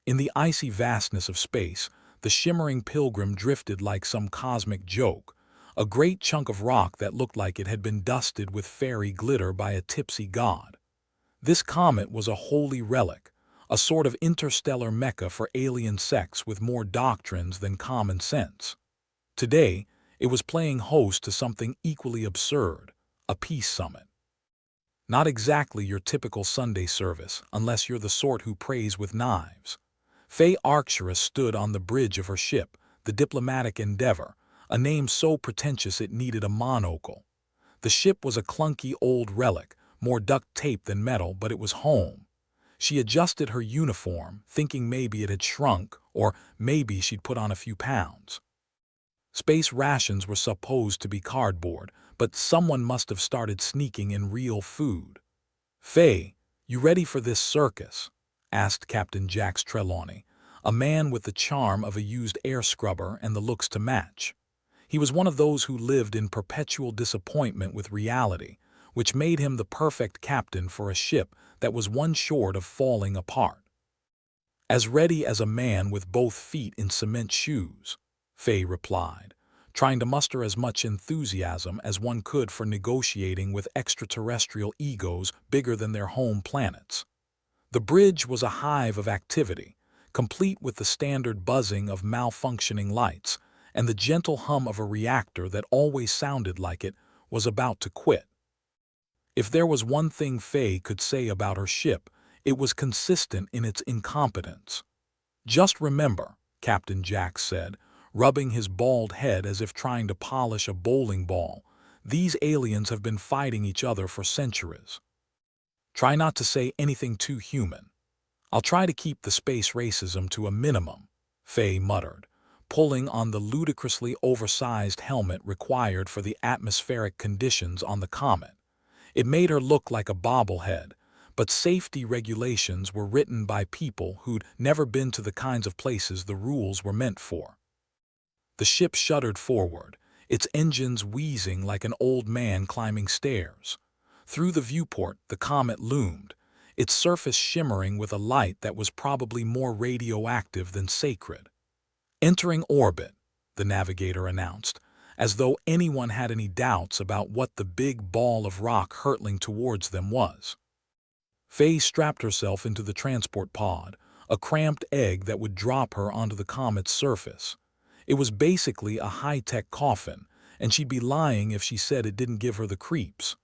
In the icy vastness of space, the shimmering pilgrim drifted like some cosmic joke, a great chunk of rock that looked like it had been dusted with fairy glitter by a tipsy god. This comet was a holy relic, a sort of interstellar mecca for alien sects with more doctrines than common sense. Today, it was playing host to something equally absurd, a peace summit. Not exactly your typical Sunday service, unless you're the sort who prays with knives. Faye Arcturus stood on the bridge of her ship, the Diplomatic Endeavor, a name so pretentious it needed a monocle. The ship was a clunky old relic, more duct tape than metal, but it was home. She adjusted her uniform, thinking maybe it had shrunk, or maybe she'd put on a few pounds. Space rations were supposed to be cardboard, but someone must have started sneaking in real food. "Faye, you ready for this circus?" asked Captain Jax Trelawney, a man with the charm of a used air scrubber and the looks to match. He was one of those who lived in perpetual disappointment with reality, which made him the perfect captain for a ship that was one short of falling apart. "As ready as a man with both feet in cement shoes," Faye replied, trying to muster as much enthusiasm as one could for negotiating with extraterrestrial egos bigger than their home planets. The bridge was a hive of activity, complete with the standard buzzing of malfunctioning lights and the gentle hum of a reactor that always sounded like it was about to quit. If there was one thing Faye could say about her ship, it was consistent in its incompetence. "Just remember," Captain Jack said, rubbing his bald head as if trying to polish a bowling ball, "these aliens have been fighting each other for centuries. Try not to say anything too human." "I'll try to keep the space racism to a minimum," Faye muttered, pulling on the ludicrously oversized helmet required for the atmospheric conditions on the comet. It made her look like a bobblehead, but safety regulations were written by people who'd never been to the kinds of places the rules were meant for. The ship shuddered forward, its engines wheezing like an old man climbing stairs. Through the viewport, the comet loomed, its surface shimmering with a light that was probably more radioactive than sacred. "Entering orbit," the navigator announced, as though anyone had any doubts about what the big ball of rock hurtling towards them was. Faye strapped herself into the transport pod, a cramped egg that would drop her onto the comet's surface. It was basically a high-tech coffin, and she'd be lying if she said it didn't give her the creeps.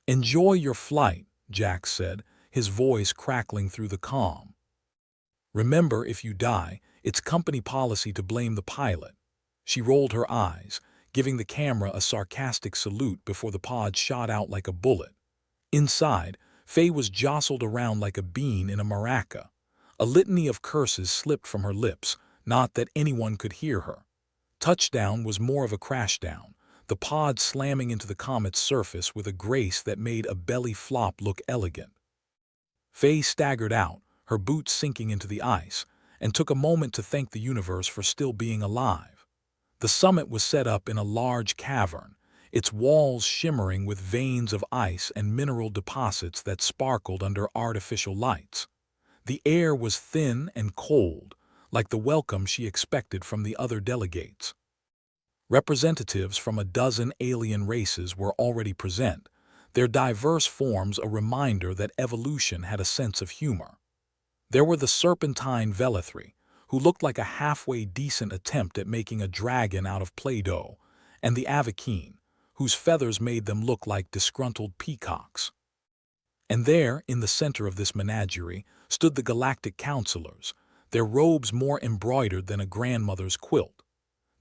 "Enjoy your flight," Jack said, his voice crackling through the calm. "Remember, if you die, it's company policy to blame the pilot." She rolled her eyes, giving the camera a sarcastic salute before the pod shot out like a bullet. Inside, Faye was jostled around like a bean in a maraca. A litany of curses slipped from her lips, not that anyone could hear her. Touchdown was more of a crashdown, the pod slamming into the comet's surface with a grace that made a belly flop look elegant. Faye staggered out, her boots sinking into the ice, and took a moment to thank the universe for still being alive. The summit was set up in a large cavern, its walls shimmering with veins of ice and mineral deposits that sparkled under artificial lights. The air was thin and cold, like the welcome she expected from the other delegates. Representatives from a dozen alien races were already present, their diverse forms a reminder that evolution had a sense of humor. There were the serpentine Velithri, who looked like a halfway decent attempt at making a dragon out of Play-Doh, and the Avakeen, whose feathers made them look like disgruntled peacocks. And there, in the center of this menagerie, stood the Galactic Counselors, their robes more embroidered than a grandmother's quilt.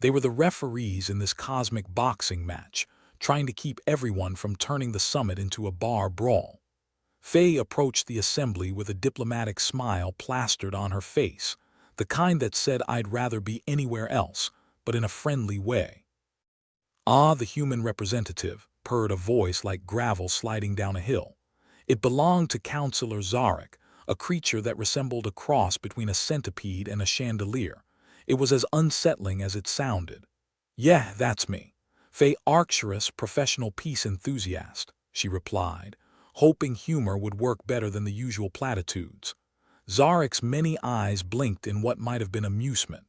They were the referees in this cosmic boxing match, trying to keep everyone from turning the summit into a bar brawl. Faye approached the assembly with a diplomatic smile plastered on her face, the kind that said I'd rather be anywhere else, but in a friendly way. "Ah, the human representative," purred a voice like gravel sliding down a hill. It belonged to Counselor Zarek, a creature that resembled a cross between a centipede and a chandelier. It was as unsettling as it sounded. "Yeah, that's me. Faye Arcturus, professional peace enthusiast," she replied, hoping humor would work better than the usual platitudes. Zarek's many eyes blinked in what might have been amusement.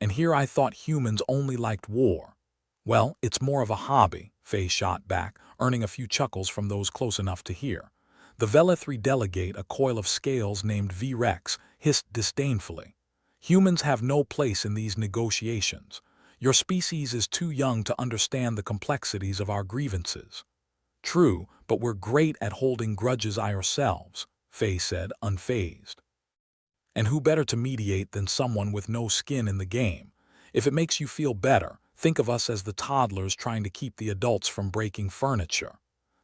And here I thought humans only liked war. Well, it's more of a hobby, Faye shot back, earning a few chuckles from those close enough to hear. The Velethri delegate, a coil of scales named V-Rex, hissed disdainfully. Humans have no place in these negotiations. Your species is too young to understand the complexities of our grievances. True, but we're great at holding grudges ourselves, Faye said, unfazed. And who better to mediate than someone with no skin in the game? If it makes you feel better, think of us as the toddlers trying to keep the adults from breaking furniture.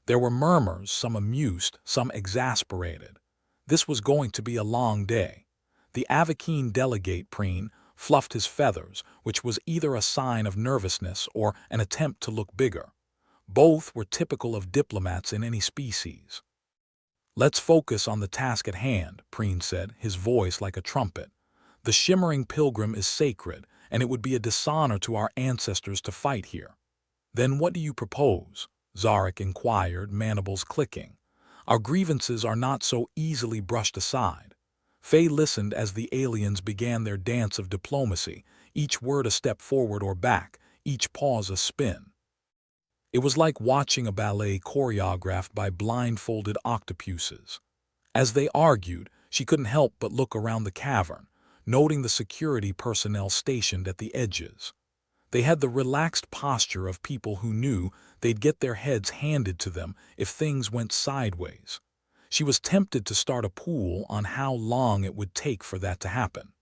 There were murmurs, some amused, some exasperated. This was going to be a long day. The Avakeen delegate, Preen, fluffed his feathers, which was either a sign of nervousness or an attempt to look bigger. Both were typical of diplomats in any species. Let's focus on the task at hand, Preen said, his voice like a trumpet. The shimmering pilgrim is sacred, and it would be a dishonor to our ancestors to fight here. Then what do you propose? Zarek inquired, mandibles clicking. Our grievances are not so easily brushed aside. Faye listened as the aliens began their dance of diplomacy, each word a step forward or back, each pause a spin. It was like watching a ballet choreographed by blindfolded octopuses. As they argued, she couldn't help but look around the cavern, noting the security personnel stationed at the edges. They had the relaxed posture of people who knew they'd get their heads handed to them if things went sideways. She was tempted to start a pool on how long it would take for that to happen.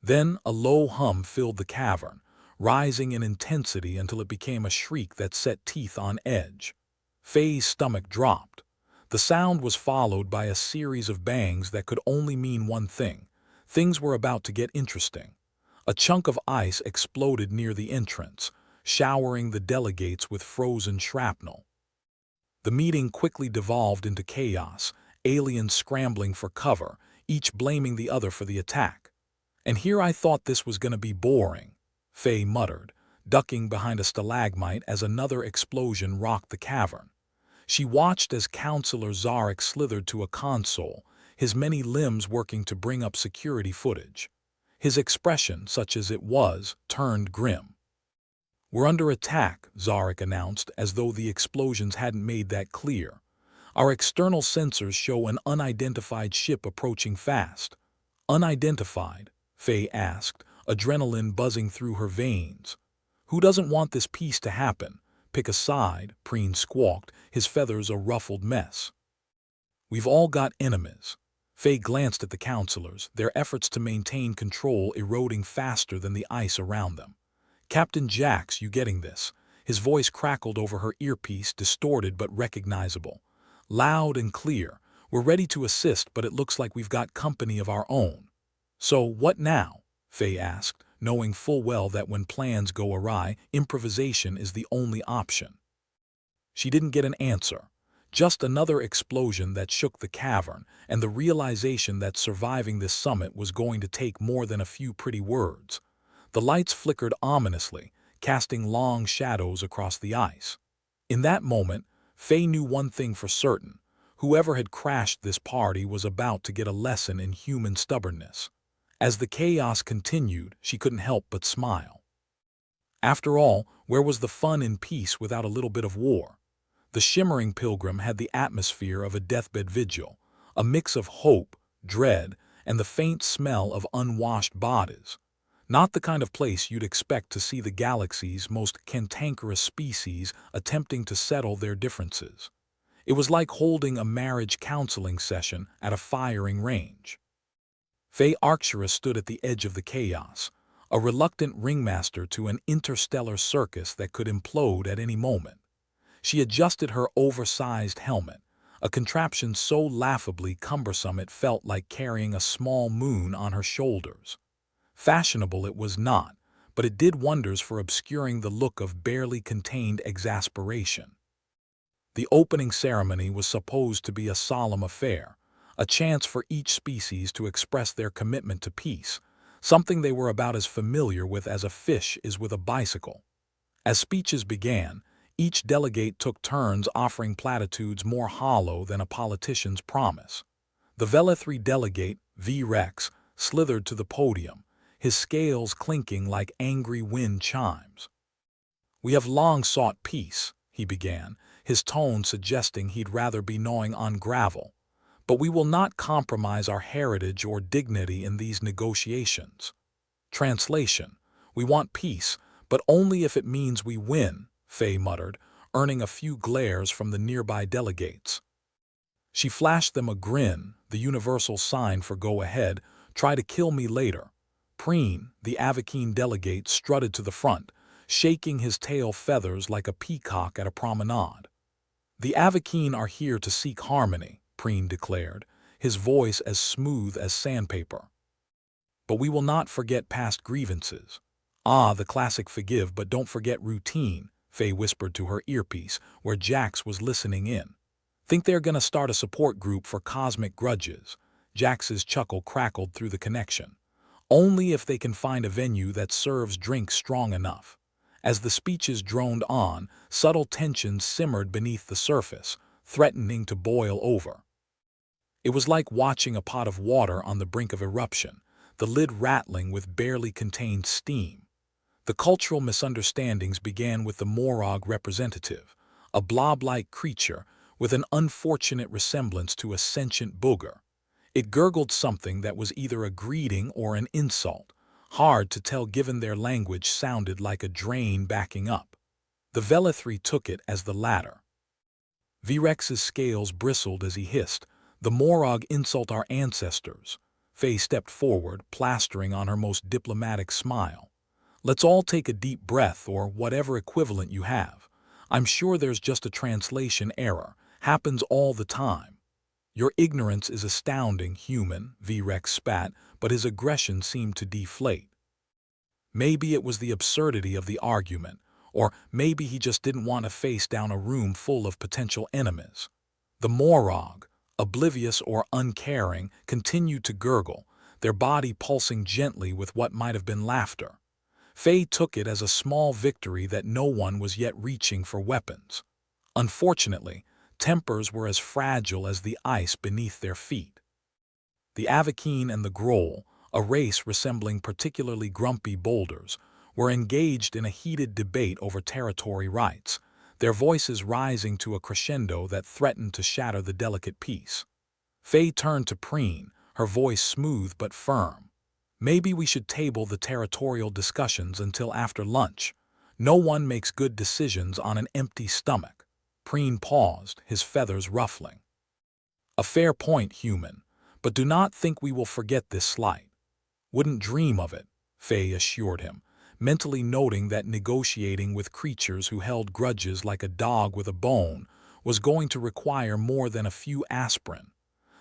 Then a low hum filled the cavern, rising in intensity until it became a shriek that set teeth on edge. Faye's stomach dropped. The sound was followed by a series of bangs that could only mean one thing. Things were about to get interesting. A chunk of ice exploded near the entrance, showering the delegates with frozen shrapnel. The meeting quickly devolved into chaos, aliens scrambling for cover, each blaming the other for the attack. And here I thought this was going to be boring, Faye muttered, ducking behind a stalagmite as another explosion rocked the cavern. She watched as Counselor Zarek slithered to a console, his many limbs working to bring up security footage. His expression, such as it was, turned grim. "We're under attack," Zarek announced, as though the explosions hadn't made that clear. "Our external sensors show an unidentified ship approaching fast." "Unidentified?" Faye asked, adrenaline buzzing through her veins. "Who doesn't want this peace to happen? Pick a side," Preen squawked, his feathers a ruffled mess. "We've all got enemies." Faye glanced at the counselors, their efforts to maintain control eroding faster than the ice around them. "Captain Jax, you getting this?" His voice crackled over her earpiece, distorted but recognizable. "Loud and clear. We're ready to assist, but it looks like we've got company of our own." "So, what now?" Faye asked, knowing full well that when plans go awry, improvisation is the only option. She didn't get an answer. Just another explosion that shook the cavern, and the realization that surviving this summit was going to take more than a few pretty words. The lights flickered ominously, casting long shadows across the ice. In that moment, Faye knew one thing for certain. Whoever had crashed this party was about to get a lesson in human stubbornness. As the chaos continued, she couldn't help but smile. After all, where was the fun in peace without a little bit of war? The shimmering pilgrim had the atmosphere of a deathbed vigil, a mix of hope, dread, and the faint smell of unwashed bodies. Not the kind of place you'd expect to see the galaxy's most cantankerous species attempting to settle their differences. It was like holding a marriage counseling session at a firing range. Faye Arcturus stood at the edge of the chaos, a reluctant ringmaster to an interstellar circus that could implode at any moment. She adjusted her oversized helmet, a contraption so laughably cumbersome it felt like carrying a small moon on her shoulders. Fashionable it was not, but it did wonders for obscuring the look of barely contained exasperation. The opening ceremony was supposed to be a solemn affair, a chance for each species to express their commitment to peace, something they were about as familiar with as a fish is with a bicycle. As speeches began, each delegate took turns offering platitudes more hollow than a politician's promise. The Velethri delegate, V. Rex, slithered to the podium, his scales clinking like angry wind chimes. "We have long sought peace," he began, his tone suggesting he'd rather be gnawing on gravel. "But we will not compromise our heritage or dignity in these negotiations." Translation: "We want peace, but only if it means we win," Faye muttered, earning a few glares from the nearby delegates. She flashed them a grin, the universal sign for go ahead, try to kill me later. Preen, the Avakeen delegate, strutted to the front, shaking his tail feathers like a peacock at a promenade. "The Avakeen are here to seek harmony," Preen declared, his voice as smooth as sandpaper. "But we will not forget past grievances." "Ah, the classic forgive but don't forget routine," Faye whispered to her earpiece, where Jax was listening in. "Think they're gonna start a support group for cosmic grudges?" Jax's chuckle crackled through the connection. "Only if they can find a venue that serves drinks strong enough." As the speeches droned on, subtle tensions simmered beneath the surface, threatening to boil over. It was like watching a pot of water on the brink of eruption, the lid rattling with barely contained steam. The cultural misunderstandings began with the Morag representative, a blob-like creature with an unfortunate resemblance to a sentient booger. It gurgled something that was either a greeting or an insult, hard to tell given their language sounded like a drain backing up. The Velethri took it as the latter. Vrex's scales bristled as he hissed, "The Morag insult our ancestors." Faye stepped forward, plastering on her most diplomatic smile. "Let's all take a deep breath, or whatever equivalent you have. I'm sure there's just a translation error. Happens all the time." "Your ignorance is astounding, human," Vrex spat, but his aggression seemed to deflate. Maybe it was the absurdity of the argument, or maybe he just didn't want to face down a room full of potential enemies. The Morag, oblivious or uncaring, continued to gurgle, their body pulsing gently with what might have been laughter. Faye took it as a small victory that no one was yet reaching for weapons. Unfortunately, tempers were as fragile as the ice beneath their feet. The Avakeen and the Groll, a race resembling particularly grumpy boulders, were engaged in a heated debate over territory rights, their voices rising to a crescendo that threatened to shatter the delicate peace. Faye turned to Preen, her voice smooth but firm. "Maybe we should table the territorial discussions until after lunch. No one makes good decisions on an empty stomach." Preen paused, his feathers ruffling. "A fair point, human, but do not think we will forget this slight." "Wouldn't dream of it," Faye assured him, mentally noting that negotiating with creatures who held grudges like a dog with a bone was going to require more than a few aspirin.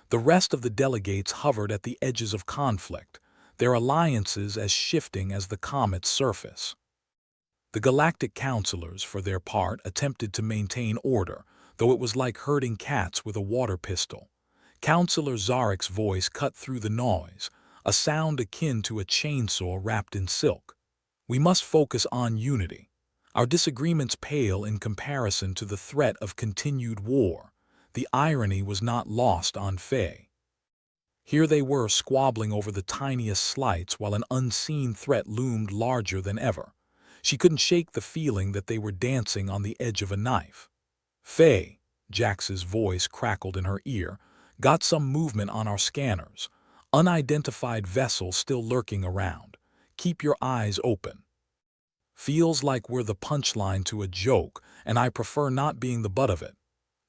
The rest of the delegates hovered at the edges of conflict, their alliances as shifting as the comet's surface. The Galactic Counselors, for their part, attempted to maintain order, though it was like herding cats with a water pistol. Counselor Zarek's voice cut through the noise, a sound akin to a chainsaw wrapped in silk. "We must focus on unity. Our disagreements pale in comparison to the threat of continued war." The irony was not lost on Faye. Here they were squabbling over the tiniest slights while an unseen threat loomed larger than ever. She couldn't shake the feeling that they were dancing on the edge of a knife. "Faye," Jax's voice crackled in her ear, "got some movement on our scanners. Unidentified vessel still lurking around. Keep your eyes open." "Feels like we're the punchline to a joke, and I prefer not being the butt of it."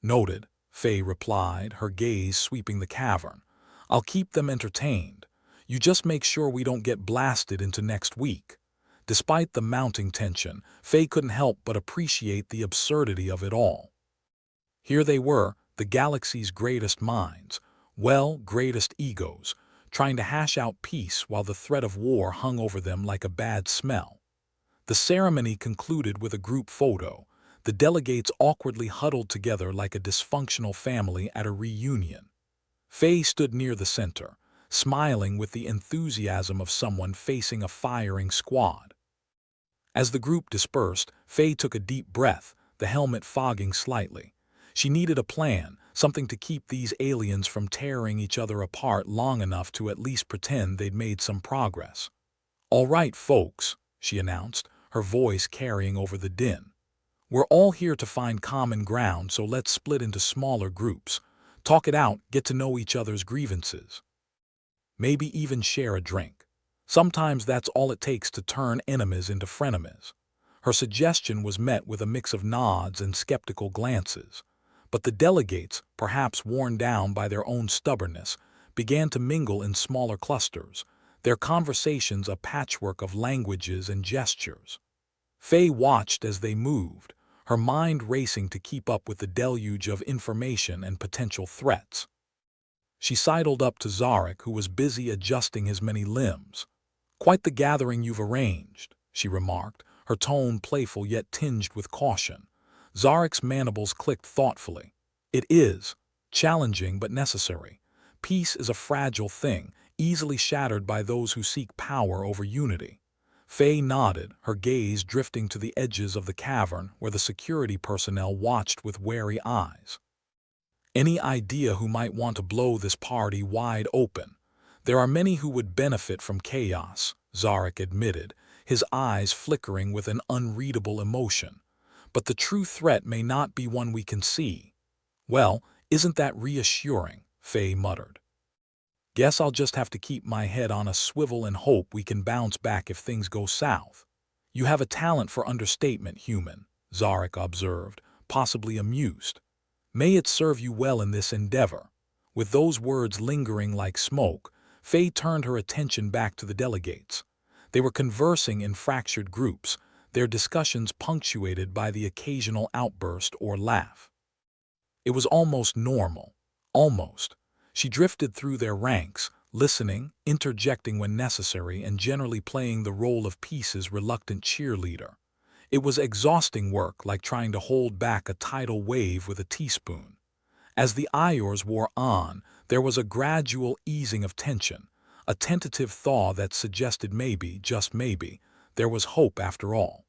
"Noted," Faye replied, her gaze sweeping the cavern. "I'll keep them entertained. You just make sure we don't get blasted into next week." Despite the mounting tension, Faye couldn't help but appreciate the absurdity of it all. Here they were, the galaxy's greatest minds, greatest egos, trying to hash out peace while the threat of war hung over them like a bad smell. The ceremony concluded with a group photo, the delegates awkwardly huddled together like a dysfunctional family at a reunion. Faye stood near the center, smiling with the enthusiasm of someone facing a firing squad. As the group dispersed, Faye took a deep breath, the helmet fogging slightly. She needed a plan, something to keep these aliens from tearing each other apart long enough to at least pretend they'd made some progress. "All right, folks," she announced, her voice carrying over the din. "We're all here to find common ground, so let's split into smaller groups. Talk it out, get to know each other's grievances. Maybe even share a drink. Sometimes that's all it takes to turn enemies into frenemies." Her suggestion was met with a mix of nods and skeptical glances. But the delegates, perhaps worn down by their own stubbornness, began to mingle in smaller clusters, their conversations a patchwork of languages and gestures. Faye watched as they moved, her mind racing to keep up with the deluge of information and potential threats. She sidled up to Zarek, who was busy adjusting his many limbs. "Quite the gathering you've arranged," she remarked, her tone playful yet tinged with caution. Zarek's mandibles clicked thoughtfully. "It is. Challenging but necessary. Peace is a fragile thing, easily shattered by those who seek power over unity." Faye nodded, her gaze drifting to the edges of the cavern where the security personnel watched with wary eyes. "Any idea who might want to blow this party wide open? There are many who would benefit from chaos," Zarek admitted, his eyes flickering with an unreadable emotion. "But the true threat may not be one we can see." "Well, isn't that reassuring?" Faye muttered. "Guess I'll just have to keep my head on a swivel and hope we can bounce back if things go south." "You have a talent for understatement, human," Zarek observed, possibly amused. "May it serve you well in this endeavor." With those words lingering like smoke, Faye turned her attention back to the delegates. They were conversing in fractured groups, their discussions punctuated by the occasional outburst or laugh. It was almost normal. Almost. She drifted through their ranks, listening, interjecting when necessary, and generally playing the role of peace's reluctant cheerleader. It was exhausting work, like trying to hold back a tidal wave with a teaspoon. As the hours wore on, there was a gradual easing of tension, a tentative thaw that suggested maybe, just maybe, there was hope after all.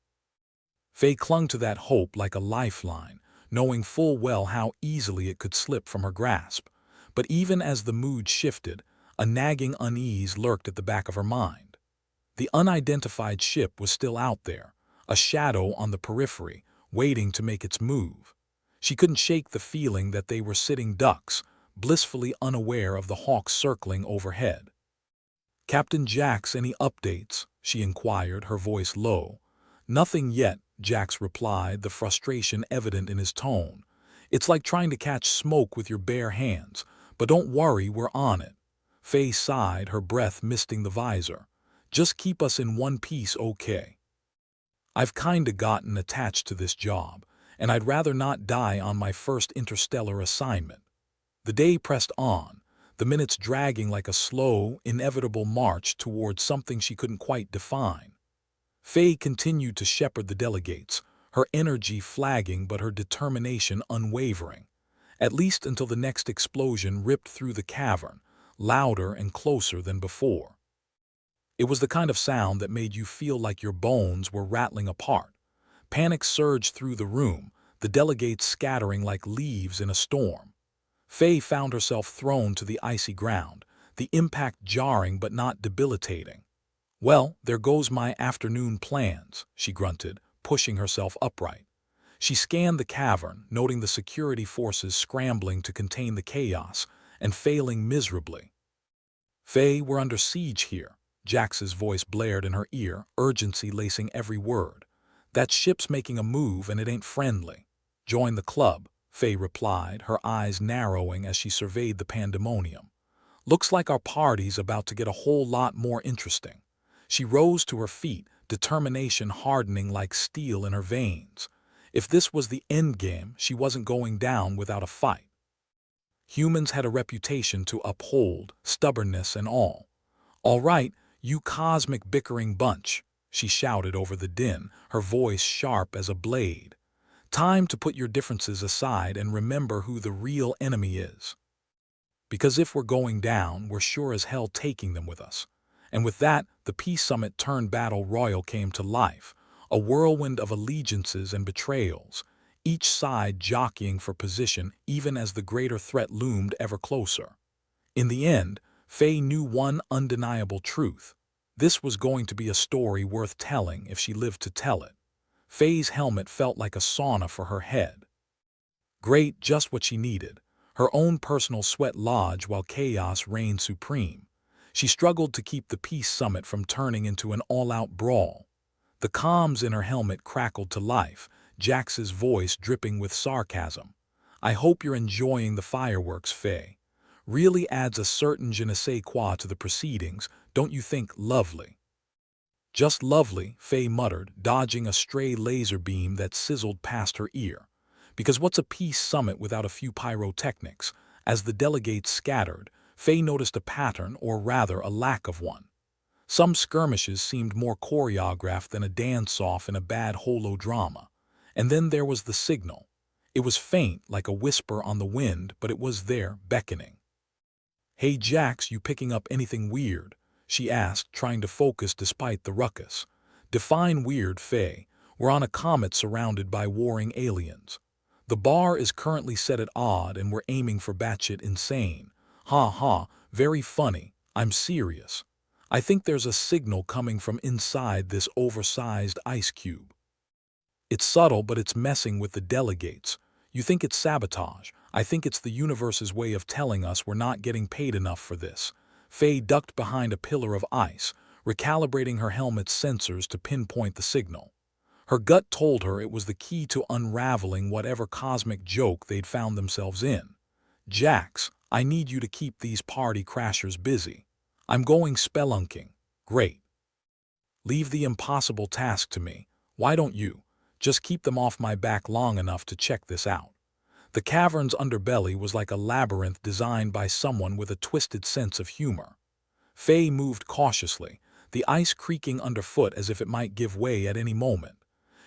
Faye clung to that hope like a lifeline, knowing full well how easily it could slip from her grasp. But even as the mood shifted, a nagging unease lurked at the back of her mind. The unidentified ship was still out there, a shadow on the periphery, waiting to make its move. She couldn't shake the feeling that they were sitting ducks, blissfully unaware of the hawks circling overhead. "Captain Jax, any updates?" she inquired, her voice low. "Nothing yet," Jax replied, the frustration evident in his tone. "It's like trying to catch smoke with your bare hands, but don't worry, we're on it." Faye sighed, her breath misting the visor. "Just keep us in one piece, okay? I've kinda gotten attached to this job, and I'd rather not die on my first interstellar assignment." The day pressed on, the minutes dragging like a slow, inevitable march towards something she couldn't quite define. Faye continued to shepherd the delegates, her energy flagging but her determination unwavering, at least until the next explosion ripped through the cavern, louder and closer than before. It was the kind of sound that made you feel like your bones were rattling apart. Panic surged through the room, the delegates scattering like leaves in a storm. Faye found herself thrown to the icy ground, the impact jarring but not debilitating. "Well, there goes my afternoon plans," she grunted, pushing herself upright. She scanned the cavern, noting the security forces scrambling to contain the chaos and failing miserably. "Faye, we're under siege here," Jax's voice blared in her ear, urgency lacing every word. "That ship's making a move and it ain't friendly." "Join the club," Faye replied, her eyes narrowing as she surveyed the pandemonium. "Looks like our party's about to get a whole lot more interesting." She rose to her feet, determination hardening like steel in her veins. If this was the endgame, she wasn't going down without a fight. Humans had a reputation to uphold, stubbornness and all. "All right, you cosmic bickering bunch," she shouted over the din, her voice sharp as a blade. "Time to put your differences aside and remember who the real enemy is. Because if we're going down, we're sure as hell taking them with us." And with that, the Peace Summit turned battle royal came to life, a whirlwind of allegiances and betrayals, each side jockeying for position even as the greater threat loomed ever closer. In the end, Faye knew one undeniable truth. This was going to be a story worth telling if she lived to tell it. Faye's helmet felt like a sauna for her head. Great, just what she needed. Her own personal sweat lodge while chaos reigned supreme. She struggled to keep the peace summit from turning into an all-out brawl. The comms in her helmet crackled to life, Jax's voice dripping with sarcasm. "I hope you're enjoying the fireworks, Faye. Really adds a certain je ne sais quoi to the proceedings, don't you think? Lovely." "Just lovely," Faye muttered, dodging a stray laser beam that sizzled past her ear. Because what's a peace summit without a few pyrotechnics? As the delegates scattered, Faye noticed a pattern, or rather a lack of one. Some skirmishes seemed more choreographed than a dance-off in a bad holodrama. And then there was the signal. It was faint, like a whisper on the wind, but it was there, beckoning. "Hey Jax, you picking up anything weird?" she asked, trying to focus despite the ruckus. "Define weird, Faye. We're on a comet surrounded by warring aliens. The bar is currently set at odd and we're aiming for batshit insane. Ha ha, very funny. I'm serious. I think there's a signal coming from inside this oversized ice cube. It's subtle, but it's messing with the delegates. You think it's sabotage. I think it's the universe's way of telling us we're not getting paid enough for this." Faye ducked behind a pillar of ice, recalibrating her helmet's sensors to pinpoint the signal. Her gut told her it was the key to unraveling whatever cosmic joke they'd found themselves in. "Jax, I need you to keep these party crashers busy. I'm going spelunking." "Great. Leave the impossible task to me. Why don't you? Just keep them off my back long enough to check this out." The cavern's underbelly was like a labyrinth designed by someone with a twisted sense of humor. Faye moved cautiously, the ice creaking underfoot as if it might give way at any moment.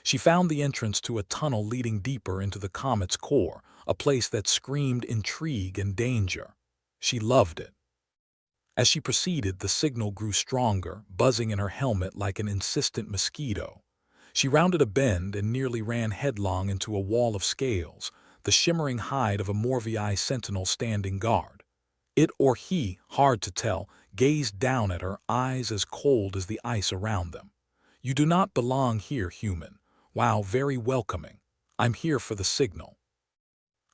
She found the entrance to a tunnel leading deeper into the comet's core, a place that screamed intrigue and danger. She loved it. As she proceeded, the signal grew stronger, buzzing in her helmet like an insistent mosquito. She rounded a bend and nearly ran headlong into a wall of scales, the shimmering hide of a Morvii sentinel standing guard. It or he, hard to tell, gazed down at her, eyes as cold as the ice around them. "You do not belong here, human. Wow, very welcoming. I'm here for the signal."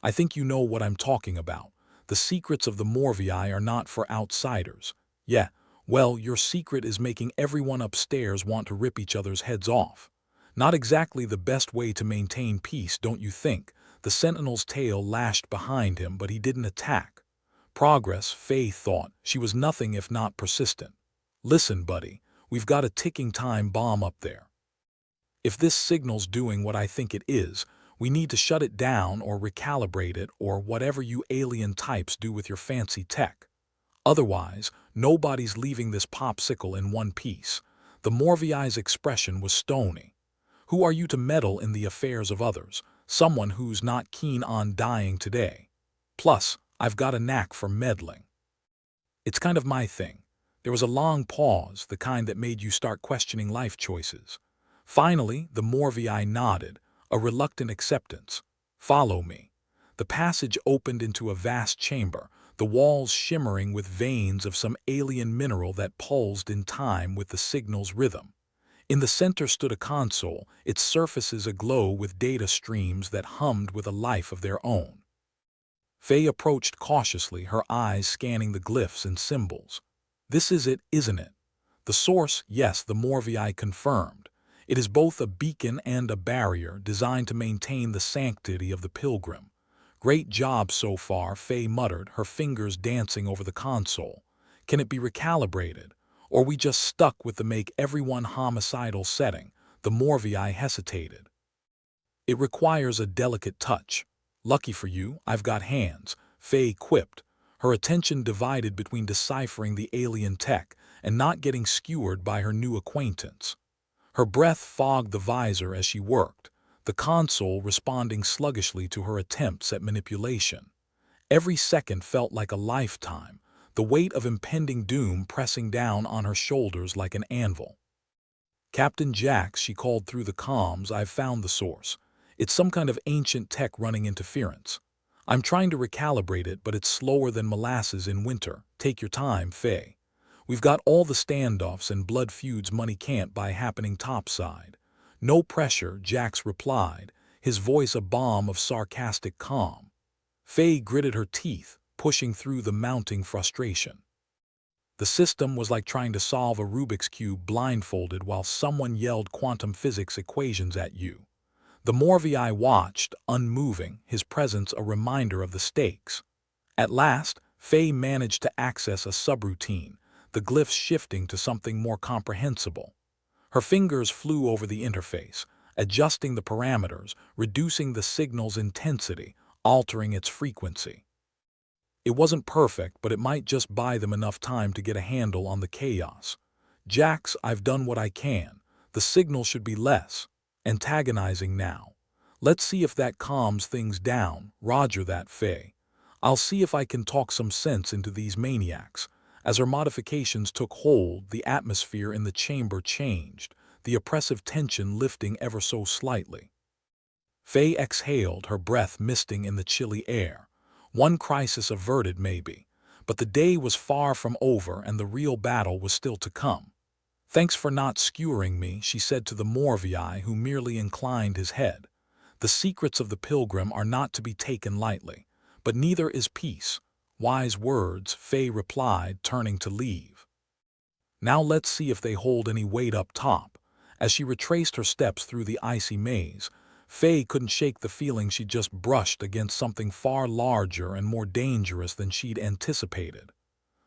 "I think you know what I'm talking about. The secrets of the Morvii are not for outsiders." "Yeah, well, your secret is making everyone upstairs want to rip each other's heads off. Not exactly the best way to maintain peace, don't you think?" The sentinel's tail lashed behind him, but he didn't attack. Progress, Faye thought. She was nothing if not persistent. "Listen, buddy, we've got a ticking time bomb up there. If this signal's doing what I think it is, we need to shut it down or recalibrate it or whatever you alien types do with your fancy tech. Otherwise, nobody's leaving this popsicle in one piece." The Morvii's expression was stony. "Who are you to meddle in the affairs of others? Someone who's not keen on dying today. Plus, I've got a knack for meddling. It's kind of my thing." There was a long pause, the kind that made you start questioning life choices. Finally, the Morvii nodded, a reluctant acceptance. "Follow me." The passage opened into a vast chamber, the walls shimmering with veins of some alien mineral that pulsed in time with the signal's rhythm. In the center stood a console, its surfaces aglow with data streams that hummed with a life of their own. Faye approached cautiously, her eyes scanning the glyphs and symbols. "This is it, isn't it?" "The source, yes," the Morvii confirmed. "It is both a beacon and a barrier designed to maintain the sanctity of the pilgrim." "Great job so far," Faye muttered, her fingers dancing over the console. "Can it be recalibrated? Or we just stuck with the make everyone homicidal setting?" The Morvii hesitated. "It requires a delicate touch." "Lucky for you, I've got hands," Faye quipped, her attention divided between deciphering the alien tech and not getting skewered by her new acquaintance. Her breath fogged the visor as she worked, the console responding sluggishly to her attempts at manipulation. Every second felt like a lifetime, the weight of impending doom pressing down on her shoulders like an anvil. "Captain Jax," she called through the comms, "I've found the source. It's some kind of ancient tech running interference. I'm trying to recalibrate it, but it's slower than molasses in winter. Take your time, Faye. We've got all the standoffs and blood feuds money can't buy happening topside. No pressure, Jax replied, his voice a bomb of sarcastic calm. Faye gritted her teeth, pushing through the mounting frustration. The system was like trying to solve a Rubik's Cube blindfolded while someone yelled quantum physics equations at you. The Morvi watched, unmoving, his presence a reminder of the stakes. At last, Faye managed to access a subroutine, the glyphs shifting to something more comprehensible. Her fingers flew over the interface, adjusting the parameters, reducing the signal's intensity, altering its frequency. It wasn't perfect, but it might just buy them enough time to get a handle on the chaos. Jax, I've done what I can. The signal should be less antagonizing now. Let's see if that calms things down. Roger that, Faye. I'll see if I can talk some sense into these maniacs. As her modifications took hold, the atmosphere in the chamber changed, the oppressive tension lifting ever so slightly. Faye exhaled, her breath misting in the chilly air. One crisis averted, maybe, but the day was far from over and the real battle was still to come. Thanks for not skewering me, she said to the Morvi, who merely inclined his head. The secrets of the pilgrim are not to be taken lightly, but neither is peace. Wise words, Faye replied, turning to leave. Now let's see if they hold any weight up top. As she retraced her steps through the icy maze, Faye couldn't shake the feeling she'd just brushed against something far larger and more dangerous than she'd anticipated.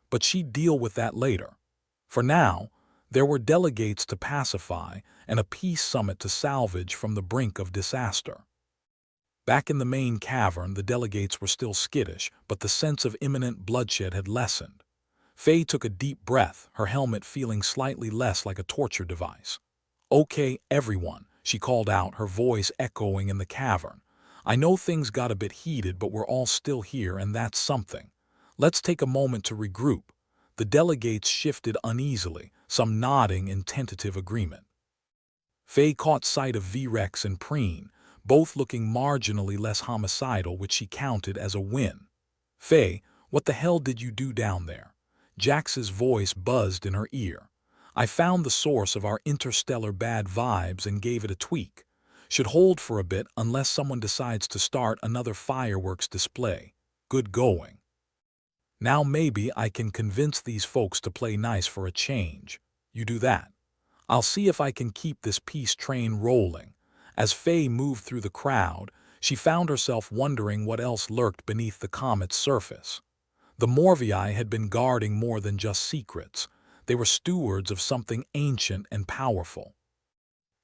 But she'd deal with that later. For now, there were delegates to pacify and a peace summit to salvage from the brink of disaster. Back in the main cavern, the delegates were still skittish, but the sense of imminent bloodshed had lessened. Faye took a deep breath, her helmet feeling slightly less like a torture device. "Okay, everyone," she called out, her voice echoing in the cavern. "I know things got a bit heated, but we're all still here, and that's something. Let's take a moment to regroup." The delegates shifted uneasily, some nodding in tentative agreement. Faye caught sight of V-Rex and Preen, both looking marginally less homicidal, which she counted as a win. "Faye, what the hell did you do down there?" Jax's voice buzzed in her ear. "I found the source of our interstellar bad vibes and gave it a tweak. Should hold for a bit unless someone decides to start another fireworks display. Good going. Now maybe I can convince these folks to play nice for a change. You do that. I'll see if I can keep this peace train rolling." As Faye moved through the crowd, she found herself wondering what else lurked beneath the comet's surface. The Morvi had been guarding more than just secrets. They were stewards of something ancient and powerful.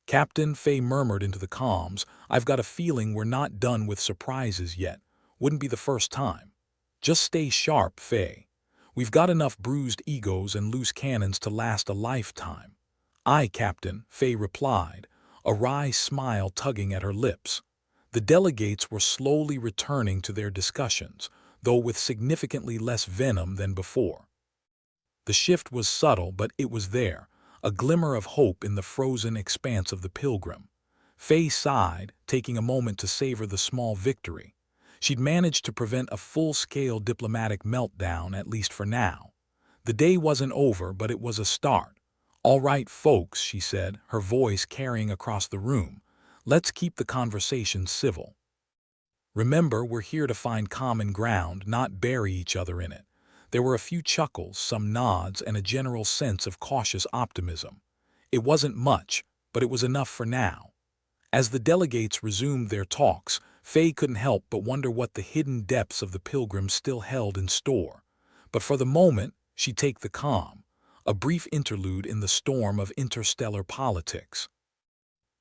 "Captain," Faye murmured into the comms, "I've got a feeling we're not done with surprises yet. Wouldn't be the first time. Just stay sharp, Faye. We've got enough bruised egos and loose cannons to last a lifetime." "Aye, Captain," Faye replied, a wry smile tugging at her lips. The delegates were slowly returning to their discussions, though with significantly less venom than before. The shift was subtle, but it was there, a glimmer of hope in the frozen expanse of the pilgrim. Faye sighed, taking a moment to savor the small victory. She'd managed to prevent a full-scale diplomatic meltdown, at least for now. The day wasn't over, but it was a start. "All right, folks," she said, her voice carrying across the room. "Let's keep the conversation civil. Remember, we're here to find common ground, not bury each other in it." There were a few chuckles, some nods, and a general sense of cautious optimism. It wasn't much, but it was enough for now. As the delegates resumed their talks, Faye couldn't help but wonder what the hidden depths of the pilgrim still held in store. But for the moment, she'd take the calm, a brief interlude in the storm of interstellar politics.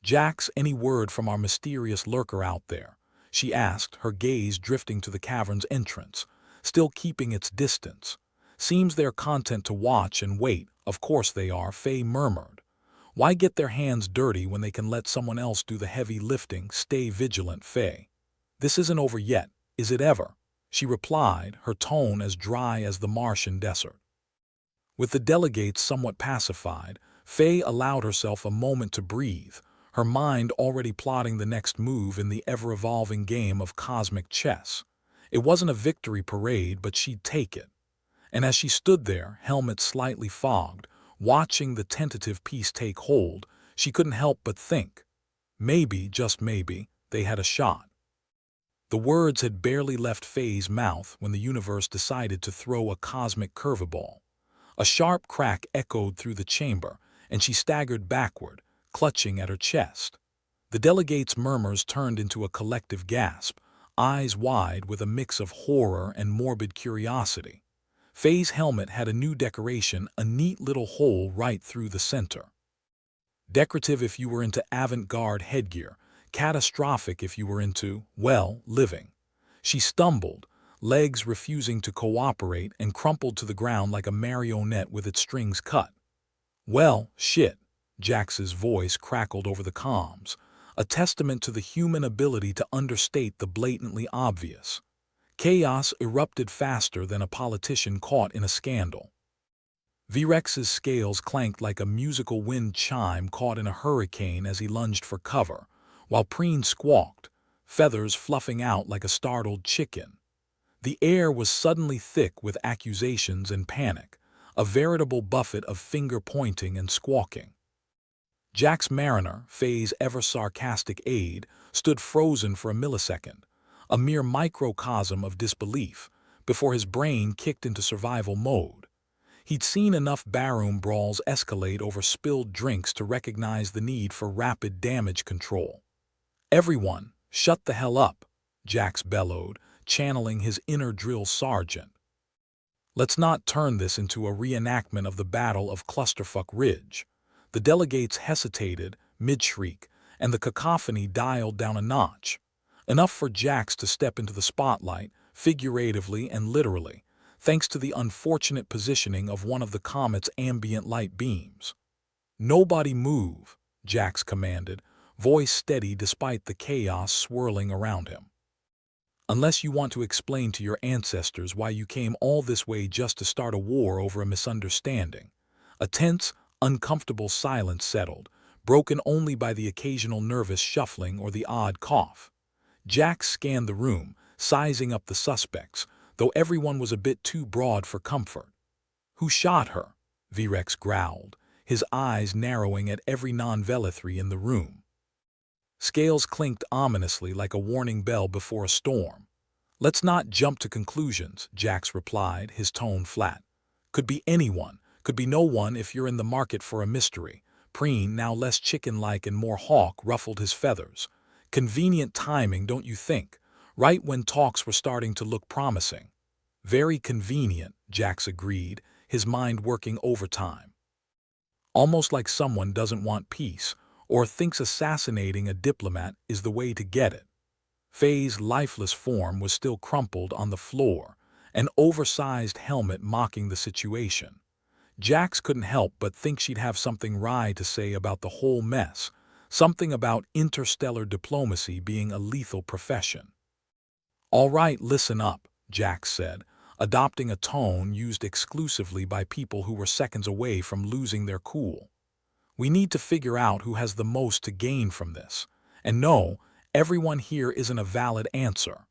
"Jax, any word from our mysterious lurker out there?" she asked, her gaze drifting to the cavern's entrance, still keeping its distance. "Seems they're content to watch and wait." "Of course they are," Faye murmured. "Why get their hands dirty when they can let someone else do the heavy lifting?" "Stay vigilant, Faye. This isn't over yet, is it ever?" she replied, her tone as dry as the Martian desert. With the delegates somewhat pacified, Faye allowed herself a moment to breathe, her mind already plotting the next move in the ever-evolving game of cosmic chess. It wasn't a victory parade, but she'd take it. And as she stood there, helmet slightly fogged, watching the tentative piece take hold, she couldn't help but think, maybe, just maybe, they had a shot. The words had barely left Faye's mouth when the universe decided to throw a cosmic curveball. A sharp crack echoed through the chamber, and she staggered backward, clutching at her chest. The delegates' murmurs turned into a collective gasp, eyes wide with a mix of horror and morbid curiosity. Faye's helmet had a new decoration, a neat little hole right through the center. Decorative if you were into avant-garde headgear, catastrophic if you were into, well, living. She stumbled, legs refusing to cooperate, and crumpled to the ground like a marionette with its strings cut. Well, shit, Jax's voice crackled over the comms, a testament to the human ability to understate the blatantly obvious. Chaos erupted faster than a politician caught in a scandal. Vrex's scales clanked like a musical wind chime caught in a hurricane as he lunged for cover, while Preen squawked, feathers fluffing out like a startled chicken. The air was suddenly thick with accusations and panic, a veritable buffet of finger-pointing and squawking. Jax Mariner, Faye's ever-sarcastic aide, stood frozen for a millisecond, a mere microcosm of disbelief, before his brain kicked into survival mode. He'd seen enough barroom brawls escalate over spilled drinks to recognize the need for rapid damage control. "Everyone, shut the hell up," Jax bellowed, channeling his inner drill sergeant. "Let's not turn this into a reenactment of the Battle of Clusterfuck Ridge." The delegates hesitated, mid-shriek, and the cacophony dialed down a notch. Enough for Jax to step into the spotlight, figuratively and literally, thanks to the unfortunate positioning of one of the comet's ambient light beams. "Nobody move," Jax commanded, voice steady despite the chaos swirling around him. "Unless you want to explain to your ancestors why you came all this way just to start a war over a misunderstanding." A tense, uncomfortable silence settled, broken only by the occasional nervous shuffling or the odd cough. Jax scanned the room, sizing up the suspects, though everyone was a bit too broad for comfort. "Who shot her?" Vrex growled, his eyes narrowing at every non-Velithri in the room. Scales clinked ominously like a warning bell before a storm. "Let's not jump to conclusions," Jax replied, his tone flat. "Could be anyone, could be no one if you're in the market for a mystery." Preen, now less chicken-like and more hawk, ruffled his feathers. "Convenient timing, don't you think? Right when talks were starting to look promising." "Very convenient," Jax agreed, his mind working overtime. "Almost like someone doesn't want peace, or thinks assassinating a diplomat is the way to get it." Faye's lifeless form was still crumpled on the floor, an oversized helmet mocking the situation. Jax couldn't help but think she'd have something wry to say about the whole mess, something about interstellar diplomacy being a lethal profession. "All right, listen up," Jax said, adopting a tone used exclusively by people who were seconds away from losing their cool. "We need to figure out who has the most to gain from this. And no, everyone here isn't a valid answer."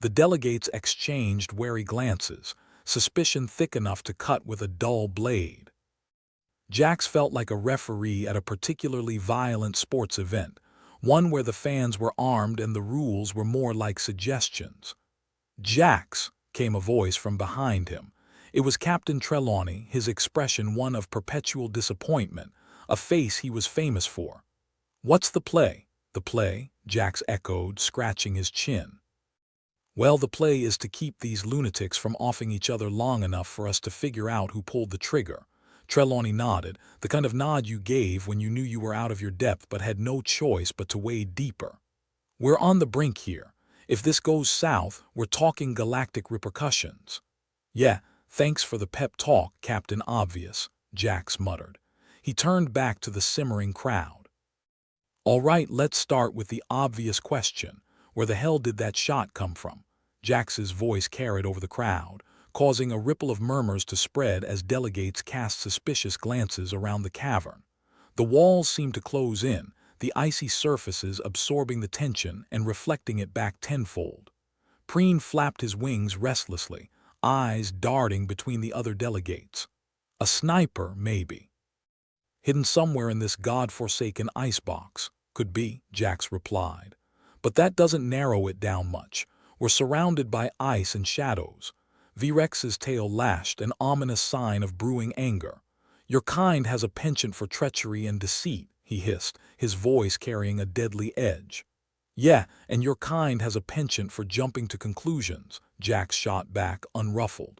The delegates exchanged wary glances, suspicion thick enough to cut with a dull blade. Jax felt like a referee at a particularly violent sports event, one where the fans were armed and the rules were more like suggestions. "Jax," came a voice from behind him. It was Captain Trelawney, his expression one of perpetual disappointment, a face he was famous for. "What's the play?" "The play?" Jax echoed, scratching his chin. "Well, the play is to keep these lunatics from offing each other long enough for us to figure out who pulled the trigger." Trelawney nodded, the kind of nod you gave when you knew you were out of your depth but had no choice but to wade deeper. "We're on the brink here. If this goes south, we're talking galactic repercussions." "Yeah, thanks for the pep talk, Captain Obvious," Jax muttered. He turned back to the simmering crowd. "All right, let's start with the obvious question. Where the hell did that shot come from?" Jax's voice carried over the crowd, causing a ripple of murmurs to spread as delegates cast suspicious glances around the cavern. The walls seemed to close in, the icy surfaces absorbing the tension and reflecting it back tenfold. Preen flapped his wings restlessly, eyes darting between the other delegates. A sniper, maybe. Hidden somewhere in this god-forsaken icebox. Could be, Jax replied. But that doesn't narrow it down much. We're surrounded by ice and shadows. V-Rex's tail lashed, an ominous sign of brewing anger. Your kind has a penchant for treachery and deceit, he hissed, his voice carrying a deadly edge. Yeah, and your kind has a penchant for jumping to conclusions, Jax shot back, unruffled.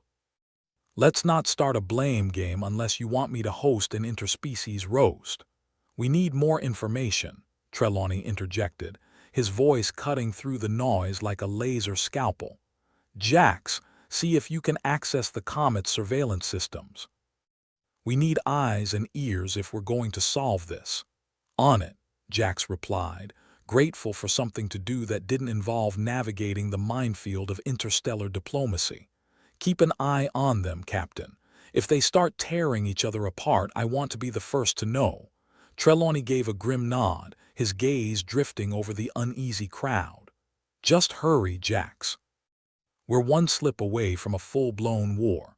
Let's not start a blame game unless you want me to host an interspecies roast. We need more information, Trelawney interjected, his voice cutting through the noise like a laser scalpel. Jax, see if you can access the comet's surveillance systems. We need eyes and ears if we're going to solve this. On it, Jax replied, grateful for something to do that didn't involve navigating the minefield of interstellar diplomacy. Keep an eye on them, Captain. If they start tearing each other apart, I want to be the first to know. Trelawney gave a grim nod, his gaze drifting over the uneasy crowd. Just hurry, Jax. We're one slip away from a full-blown war.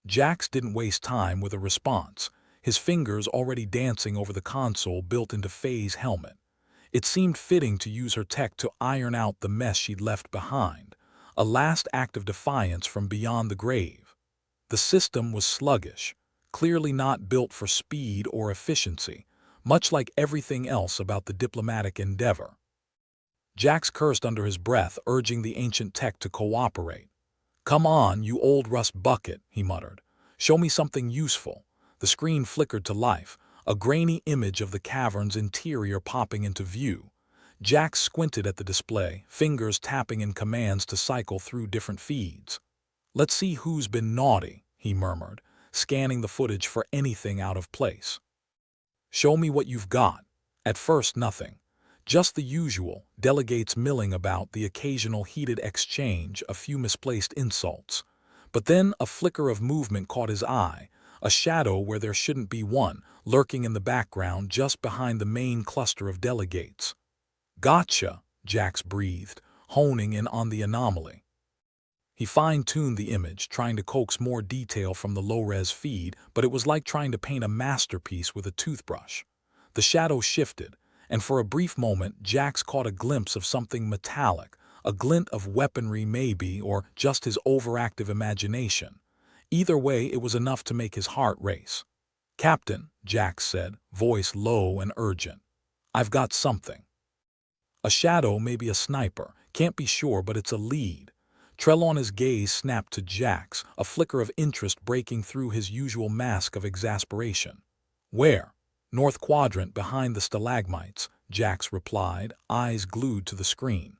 Jax didn't waste time with a response, his fingers already dancing over the console built into Faye's helmet. It seemed fitting to use her tech to iron out the mess she'd left behind, a last act of defiance from beyond the grave. The system was sluggish, clearly not built for speed or efficiency, much like everything else about the diplomatic endeavor. Jax cursed under his breath, urging the ancient tech to cooperate. Come on, you old rust bucket, he muttered. Show me something useful. The screen flickered to life, a grainy image of the cavern's interior popping into view. Jax squinted at the display, fingers tapping in commands to cycle through different feeds. Let's see who's been naughty, he murmured, scanning the footage for anything out of place. Show me what you've got. At first, nothing. Just the usual, delegates milling about, the occasional heated exchange, a few misplaced insults. But then a flicker of movement caught his eye, a shadow where there shouldn't be one, lurking in the background just behind the main cluster of delegates. Gotcha, Jax breathed, honing in on the anomaly. He fine-tuned the image, trying to coax more detail from the low-res feed, but it was like trying to paint a masterpiece with a toothbrush. The shadow shifted, and for a brief moment Jax caught a glimpse of something metallic, a glint of weaponry maybe, or just his overactive imagination. Either way, it was enough to make his heart race. Captain, Jax said, voice low and urgent. I've got something. A shadow, maybe a sniper, can't be sure, but it's a lead. Trelawney's gaze snapped to Jax, a flicker of interest breaking through his usual mask of exasperation. Where? North quadrant behind the stalagmites, Jax replied, eyes glued to the screen.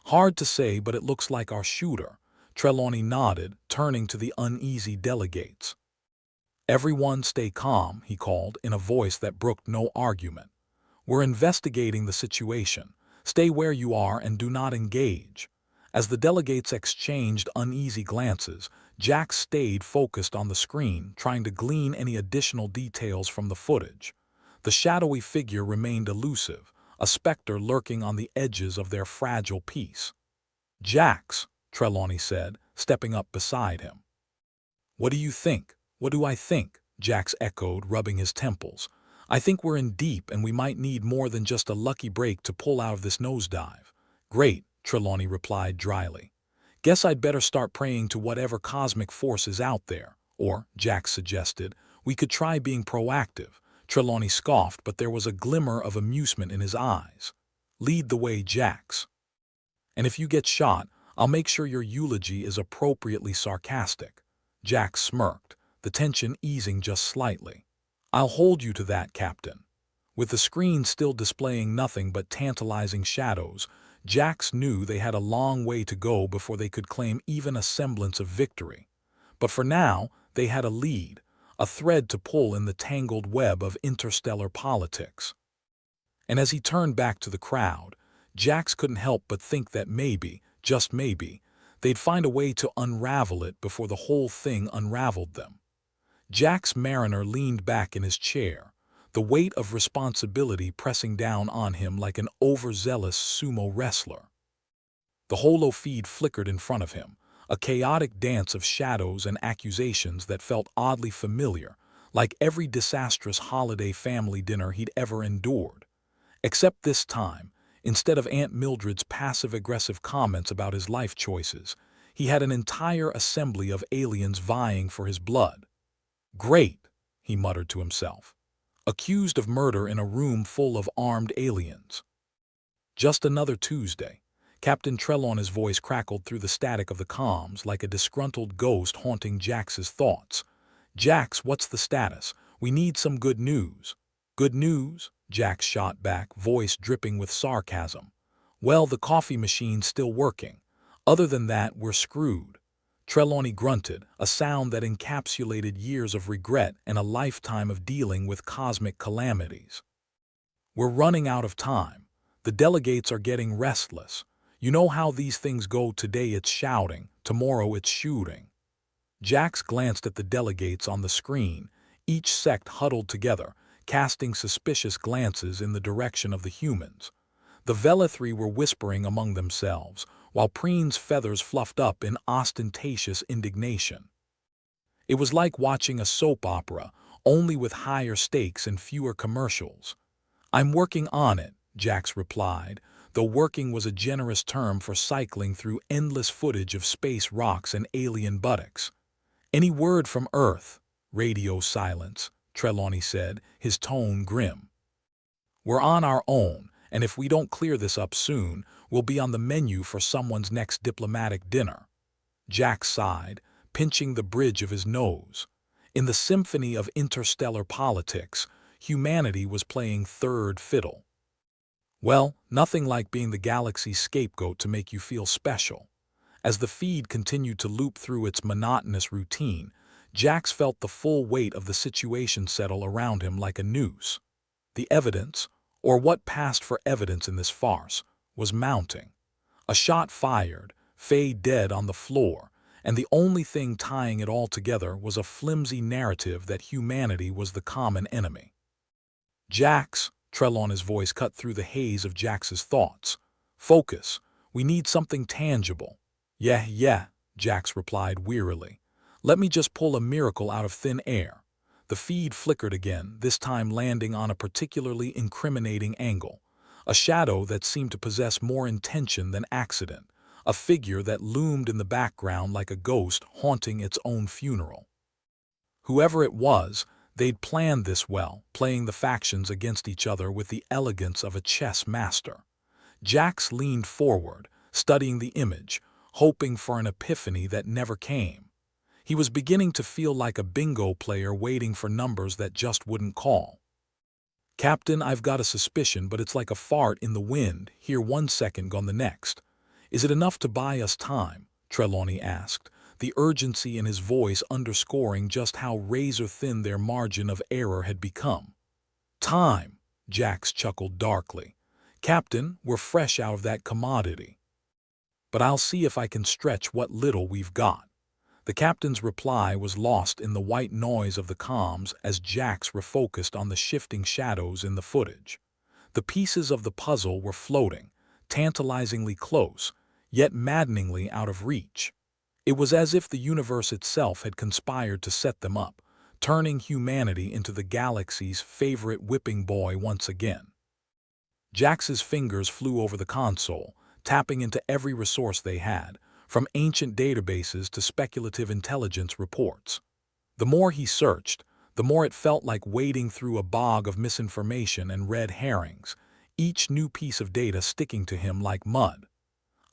Hard to say, but it looks like our shooter. Trelawney nodded, turning to the uneasy delegates. Everyone stay calm, he called, in a voice that brooked no argument. We're investigating the situation. Stay where you are and do not engage. As the delegates exchanged uneasy glances, Jax stayed focused on the screen, trying to glean any additional details from the footage. The shadowy figure remained elusive, a specter lurking on the edges of their fragile peace. Jax, Trelawney said, stepping up beside him. What do you think? What do I think? Jax echoed, rubbing his temples. I think we're in deep and we might need more than just a lucky break to pull out of this nosedive. Great, Trelawney replied dryly. Guess I'd better start praying to whatever cosmic force is out there. Or, Jax suggested, we could try being proactive. Trelawney scoffed, but there was a glimmer of amusement in his eyes. Lead the way, Jax. And if you get shot, I'll make sure your eulogy is appropriately sarcastic. Jax smirked, the tension easing just slightly. I'll hold you to that, Captain. With the screen still displaying nothing but tantalizing shadows, Jax knew they had a long way to go before they could claim even a semblance of victory. But for now, they had a lead, a thread to pull in the tangled web of interstellar politics. And as he turned back to the crowd, Jax couldn't help but think that maybe, just maybe, they'd find a way to unravel it before the whole thing unraveled them. Jax Mariner leaned back in his chair, the weight of responsibility pressing down on him like an overzealous sumo wrestler. The holo feed flickered in front of him, a chaotic dance of shadows and accusations that felt oddly familiar, like every disastrous holiday family dinner he'd ever endured. Except this time, instead of Aunt Mildred's passive-aggressive comments about his life choices, he had an entire assembly of aliens vying for his blood. "Great," he muttered to himself. "Accused of murder in a room full of armed aliens." Just another Tuesday. Captain Trelawney's voice crackled through the static of the comms like a disgruntled ghost haunting Jax's thoughts. "Jax, what's the status? We need some good news." "Good news?" Jax shot back, voice dripping with sarcasm. "Well, the coffee machine's still working. Other than that, we're screwed." Trelawney grunted, a sound that encapsulated years of regret and a lifetime of dealing with cosmic calamities. "We're running out of time. The delegates are getting restless. You know how these things go. Today it's shouting, tomorrow it's shooting." Jax glanced at the delegates on the screen, each sect huddled together, casting suspicious glances in the direction of the humans. The Velithri were whispering among themselves, while Preen's feathers fluffed up in ostentatious indignation. It was like watching a soap opera, only with higher stakes and fewer commercials. "I'm working on it," Jax replied, though working was a generous term for cycling through endless footage of space rocks and alien buttocks. "Any word from Earth?" "Radio silence," Trelawney said, his tone grim. "We're on our own, and if we don't clear this up soon, we'll be on the menu for someone's next diplomatic dinner." Jax sighed, pinching the bridge of his nose. In the symphony of interstellar politics, humanity was playing third fiddle. Well, nothing like being the galaxy's scapegoat to make you feel special. As the feed continued to loop through its monotonous routine, Jax felt the full weight of the situation settle around him like a noose. The evidence, or what passed for evidence in this farce, was mounting. A shot fired, Faye dead on the floor, and the only thing tying it all together was a flimsy narrative that humanity was the common enemy. "Jax," Trelawney's voice cut through the haze of Jax's thoughts. "Focus. We need something tangible." Yeah, Jax replied wearily. "Let me just pull a miracle out of thin air." The feed flickered again, this time landing on a particularly incriminating angle. A shadow that seemed to possess more intention than accident. A figure that loomed in the background like a ghost haunting its own funeral. Whoever it was, they'd planned this well, playing the factions against each other with the elegance of a chess master. Jax leaned forward, studying the image, hoping for an epiphany that never came. He was beginning to feel like a bingo player waiting for numbers that just wouldn't call. "Captain, I've got a suspicion, but it's like a fart in the wind, here 1 second, gone the next." "Is it enough to buy us time?" Trelawney asked, the urgency in his voice underscoring just how razor-thin their margin of error had become. "Time," Jax chuckled darkly. "Captain, we're fresh out of that commodity. But I'll see if I can stretch what little we've got." The captain's reply was lost in the white noise of the comms as Jax refocused on the shifting shadows in the footage. The pieces of the puzzle were floating, tantalizingly close, yet maddeningly out of reach. It was as if the universe itself had conspired to set them up, turning humanity into the galaxy's favorite whipping boy once again. Jax's fingers flew over the console, tapping into every resource they had, from ancient databases to speculative intelligence reports. The more he searched, the more it felt like wading through a bog of misinformation and red herrings, each new piece of data sticking to him like mud.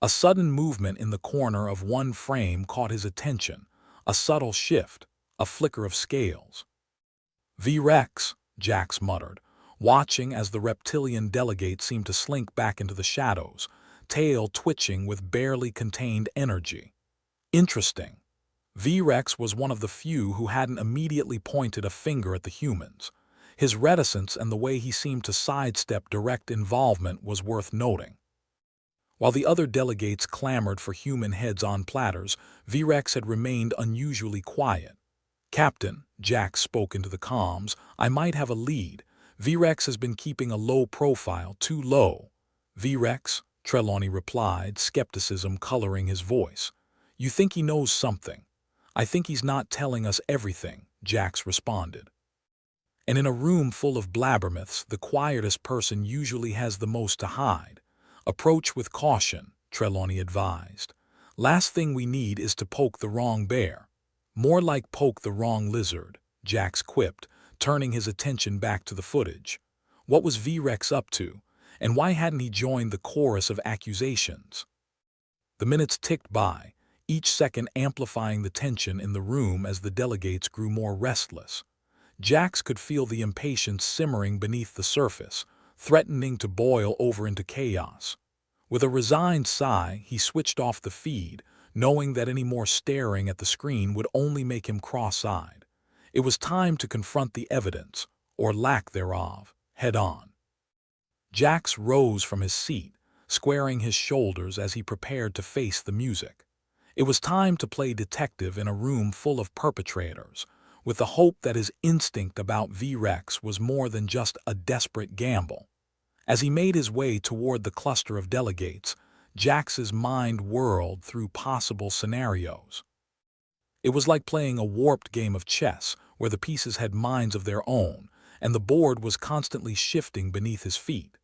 A sudden movement in the corner of one frame caught his attention, a subtle shift, a flicker of scales. "V-Rex," Jax muttered, watching as the reptilian delegate seemed to slink back into the shadows, tail twitching with barely contained energy. Interesting. V-Rex was one of the few who hadn't immediately pointed a finger at the humans. His reticence and the way he seemed to sidestep direct involvement was worth noting. While the other delegates clamored for human heads on platters, V-Rex had remained unusually quiet. "Captain," Jax spoke into the comms, "I might have a lead. V-Rex has been keeping a low profile, too low. V-Rex, Trelawney replied, skepticism coloring his voice. You think he knows something. I think he's not telling us everything, Jax responded. And in a room full of blabbermouths, the quietest person usually has the most to hide. Approach with caution, Trelawney advised. Last thing we need is to poke the wrong bear. More like poke the wrong lizard, Jax quipped, turning his attention back to the footage. What was V-Rex up to, and why hadn't he joined the chorus of accusations? The minutes ticked by, each second amplifying the tension in the room as the delegates grew more restless. Jax could feel the impatience simmering beneath the surface, threatening to boil over into chaos. With a resigned sigh, he switched off the feed, knowing that any more staring at the screen would only make him cross-eyed. It was time to confront the evidence, or lack thereof, head-on. Jax rose from his seat, squaring his shoulders as he prepared to face the music. It was time to play detective in a room full of perpetrators, with the hope that his instinct about V-Rex was more than just a desperate gamble. As he made his way toward the cluster of delegates, Jax's mind whirled through possible scenarios. It was like playing a warped game of chess where the pieces had minds of their own, and the board was constantly shifting beneath his feet.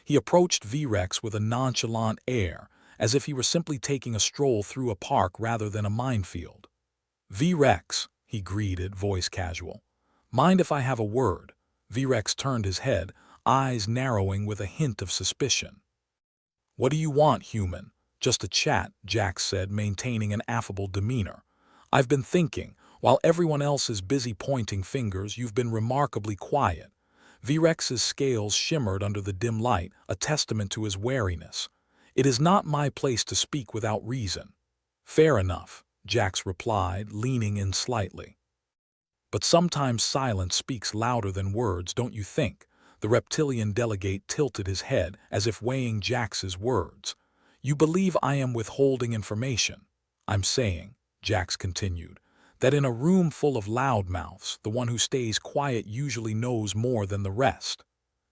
He approached V-Rex with a nonchalant air, as if he were simply taking a stroll through a park rather than a minefield. V-Rex, he greeted, voice casual. Mind if I have a word? V-Rex turned his head, eyes narrowing with a hint of suspicion. What do you want, human? Just a chat, Jax said, maintaining an affable demeanor. I've been thinking, while everyone else is busy pointing fingers, you've been remarkably quiet. V-Rex's scales shimmered under the dim light, a testament to his wariness. It is not my place to speak without reason. Fair enough, Jax replied, leaning in slightly. But sometimes silence speaks louder than words, don't you think? The reptilian delegate tilted his head as if weighing Jax's words. You believe I am withholding information. I'm saying, Jax continued, that in a room full of loudmouths, the one who stays quiet usually knows more than the rest.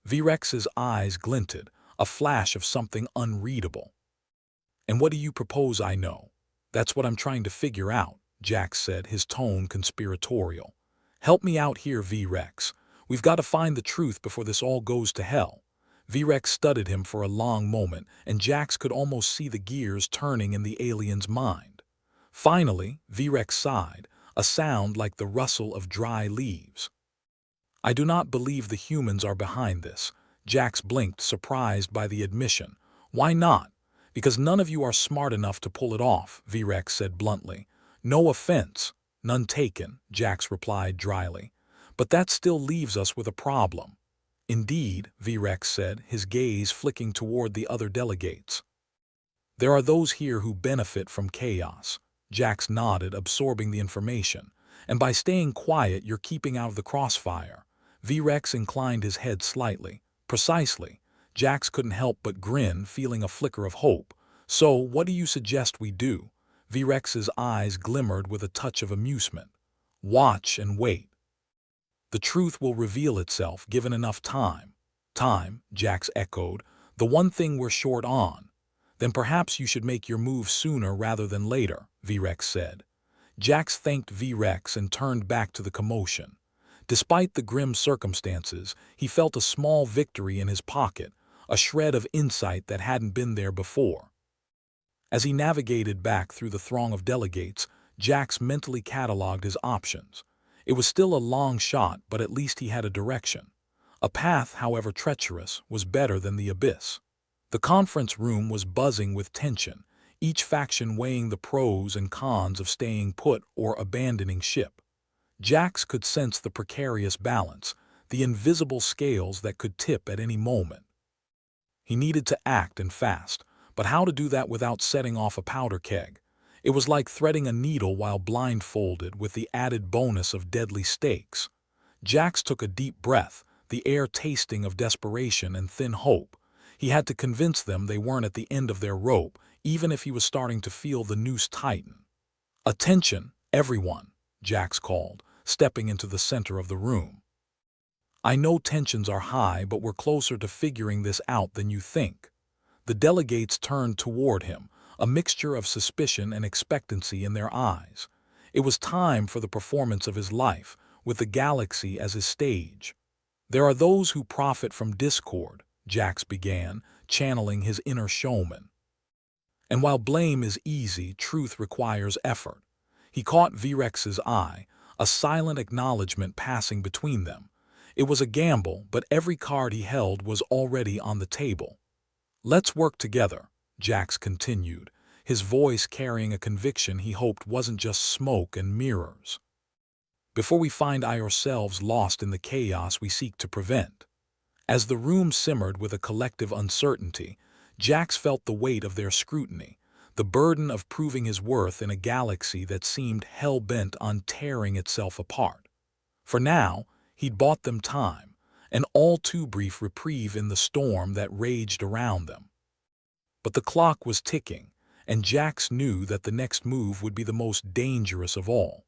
V-Rex's eyes glinted, a flash of something unreadable. And what do you propose I know? That's what I'm trying to figure out, Jax said, his tone conspiratorial. Help me out here, V-Rex. We've got to find the truth before this all goes to hell. V-Rex studied him for a long moment, and Jax could almost see the gears turning in the alien's mind. Finally, V-Rex sighed, a sound like the rustle of dry leaves. I do not believe the humans are behind this. Jax blinked, surprised by the admission. Why not? Because none of you are smart enough to pull it off, V-Rex said bluntly. No offense. None taken, Jax replied dryly. But that still leaves us with a problem. Indeed, V-Rex said, his gaze flicking toward the other delegates. There are those here who benefit from chaos. Jax nodded, absorbing the information. And by staying quiet, you're keeping out of the crossfire. V-Rex inclined his head slightly. Precisely. Jax couldn't help but grin, feeling a flicker of hope. So, what do you suggest we do? V-Rex's eyes glimmered with a touch of amusement. Watch and wait. The truth will reveal itself given enough time. Time, Jax echoed, the one thing we're short on. Then perhaps you should make your move sooner rather than later, V-Rex said. Jax thanked V-Rex and turned back to the commotion. Despite the grim circumstances, he felt a small victory in his pocket, a shred of insight that hadn't been there before. As he navigated back through the throng of delegates, Jax mentally cataloged his options. It was still a long shot, but at least he had a direction. A path, however treacherous, was better than the abyss. The conference room was buzzing with tension, each faction weighing the pros and cons of staying put or abandoning ship. Jax could sense the precarious balance, the invisible scales that could tip at any moment. He needed to act and fast, but how to do that without setting off a powder keg? It was like threading a needle while blindfolded, with the added bonus of deadly stakes. Jax took a deep breath, the air tasting of desperation and thin hope. He had to convince them they weren't at the end of their rope, even if he was starting to feel the noose tighten. Attention, everyone, Jax called, stepping into the center of the room. I know tensions are high, but we're closer to figuring this out than you think. The delegates turned toward him, a mixture of suspicion and expectancy in their eyes. It was time for the performance of his life, with the galaxy as his stage. There are those who profit from discord, Jax began, channeling his inner showman. And while blame is easy, truth requires effort. He caught Vrex's eye, a silent acknowledgement passing between them. It was a gamble, but every card he held was already on the table. Let's work together, Jax continued, his voice carrying a conviction he hoped wasn't just smoke and mirrors. Before we find ourselves lost in the chaos we seek to prevent. As the room simmered with a collective uncertainty, Jax felt the weight of their scrutiny, the burden of proving his worth in a galaxy that seemed hell-bent on tearing itself apart. For now, he'd bought them time, an all-too-brief reprieve in the storm that raged around them. But the clock was ticking, and Jax knew that the next move would be the most dangerous of all.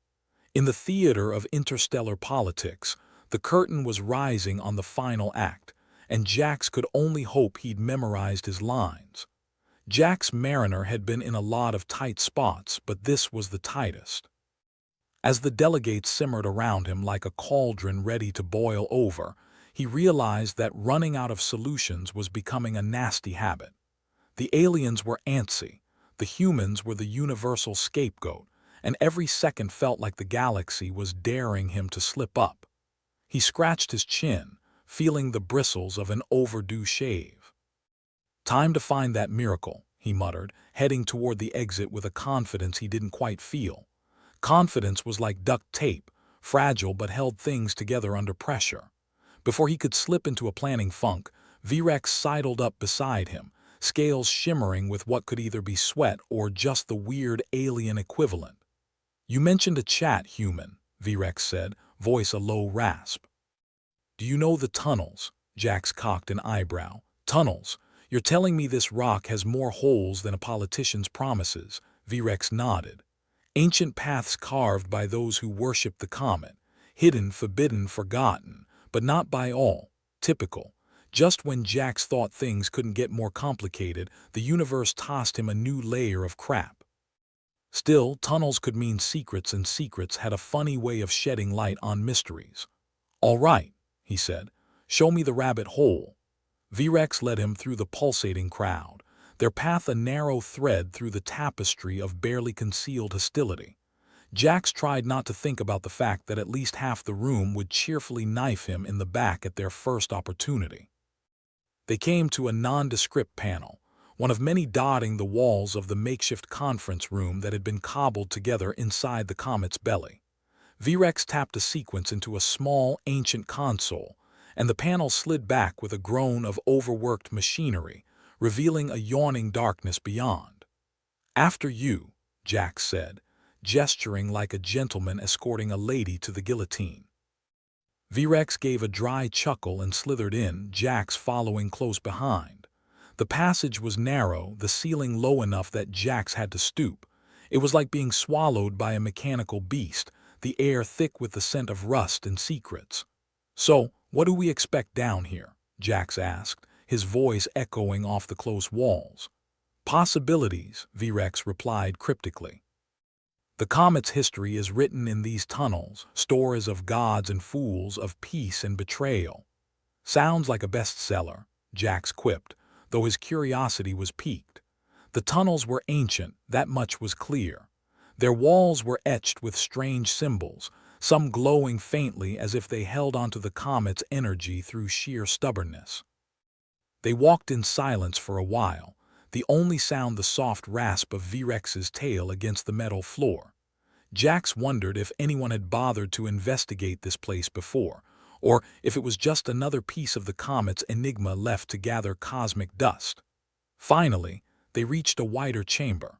In the theater of interstellar politics, the curtain was rising on the final act, and Jax could only hope he'd memorized his lines. Jax Mariner had been in a lot of tight spots, but this was the tightest. As the delegates simmered around him like a cauldron ready to boil over, he realized that running out of solutions was becoming a nasty habit. The aliens were antsy, the humans were the universal scapegoat, and every second felt like the galaxy was daring him to slip up. He scratched his chin, feeling the bristles of an overdue shave. Time to find that miracle, he muttered, heading toward the exit with a confidence he didn't quite feel. Confidence was like duct tape, fragile but held things together under pressure. Before he could slip into a planning funk, Vrex sidled up beside him, scales shimmering with what could either be sweat or just the weird alien equivalent. "You mentioned a chat, human," Vrex said, voice a low rasp. "Do you know the tunnels?" Jax cocked an eyebrow. "Tunnels? You're telling me this rock has more holes than a politician's promises?" Vrex nodded. "Ancient paths carved by those who worship the comet. Hidden, forbidden, forgotten, but not by all. Typical. Just when Jax thought things couldn't get more complicated, the universe tossed him a new layer of crap. Still, tunnels could mean secrets, and secrets had a funny way of shedding light on mysteries. "All right," he said. "Show me the rabbit hole." Vrex led him through the pulsating crowd, their path a narrow thread through the tapestry of barely concealed hostility. Jax tried not to think about the fact that at least half the room would cheerfully knife him in the back at their first opportunity. They came to a nondescript panel, one of many dotting the walls of the makeshift conference room that had been cobbled together inside the comet's belly. Vrex tapped a sequence into a small, ancient console, and the panel slid back with a groan of overworked machinery, revealing a yawning darkness beyond. "After you," Jax said, gesturing like a gentleman escorting a lady to the guillotine. Vrex gave a dry chuckle and slithered in, Jax following close behind. The passage was narrow, the ceiling low enough that Jax had to stoop. It was like being swallowed by a mechanical beast, the air thick with the scent of rust and secrets. "So, what do we expect down here?" Jax asked, his voice echoing off the close walls. "Possibilities," Vrex replied cryptically. "The comet's history is written in these tunnels, stories of gods and fools, of peace and betrayal." "Sounds like a bestseller," Jax quipped, though his curiosity was piqued. The tunnels were ancient, that much was clear. Their walls were etched with strange symbols, some glowing faintly as if they held onto the comet's energy through sheer stubbornness. They walked in silence for a while, the only sound the soft rasp of Vrex's tail against the metal floor. Jax wondered if anyone had bothered to investigate this place before, or if it was just another piece of the comet's enigma left to gather cosmic dust. Finally, they reached a wider chamber.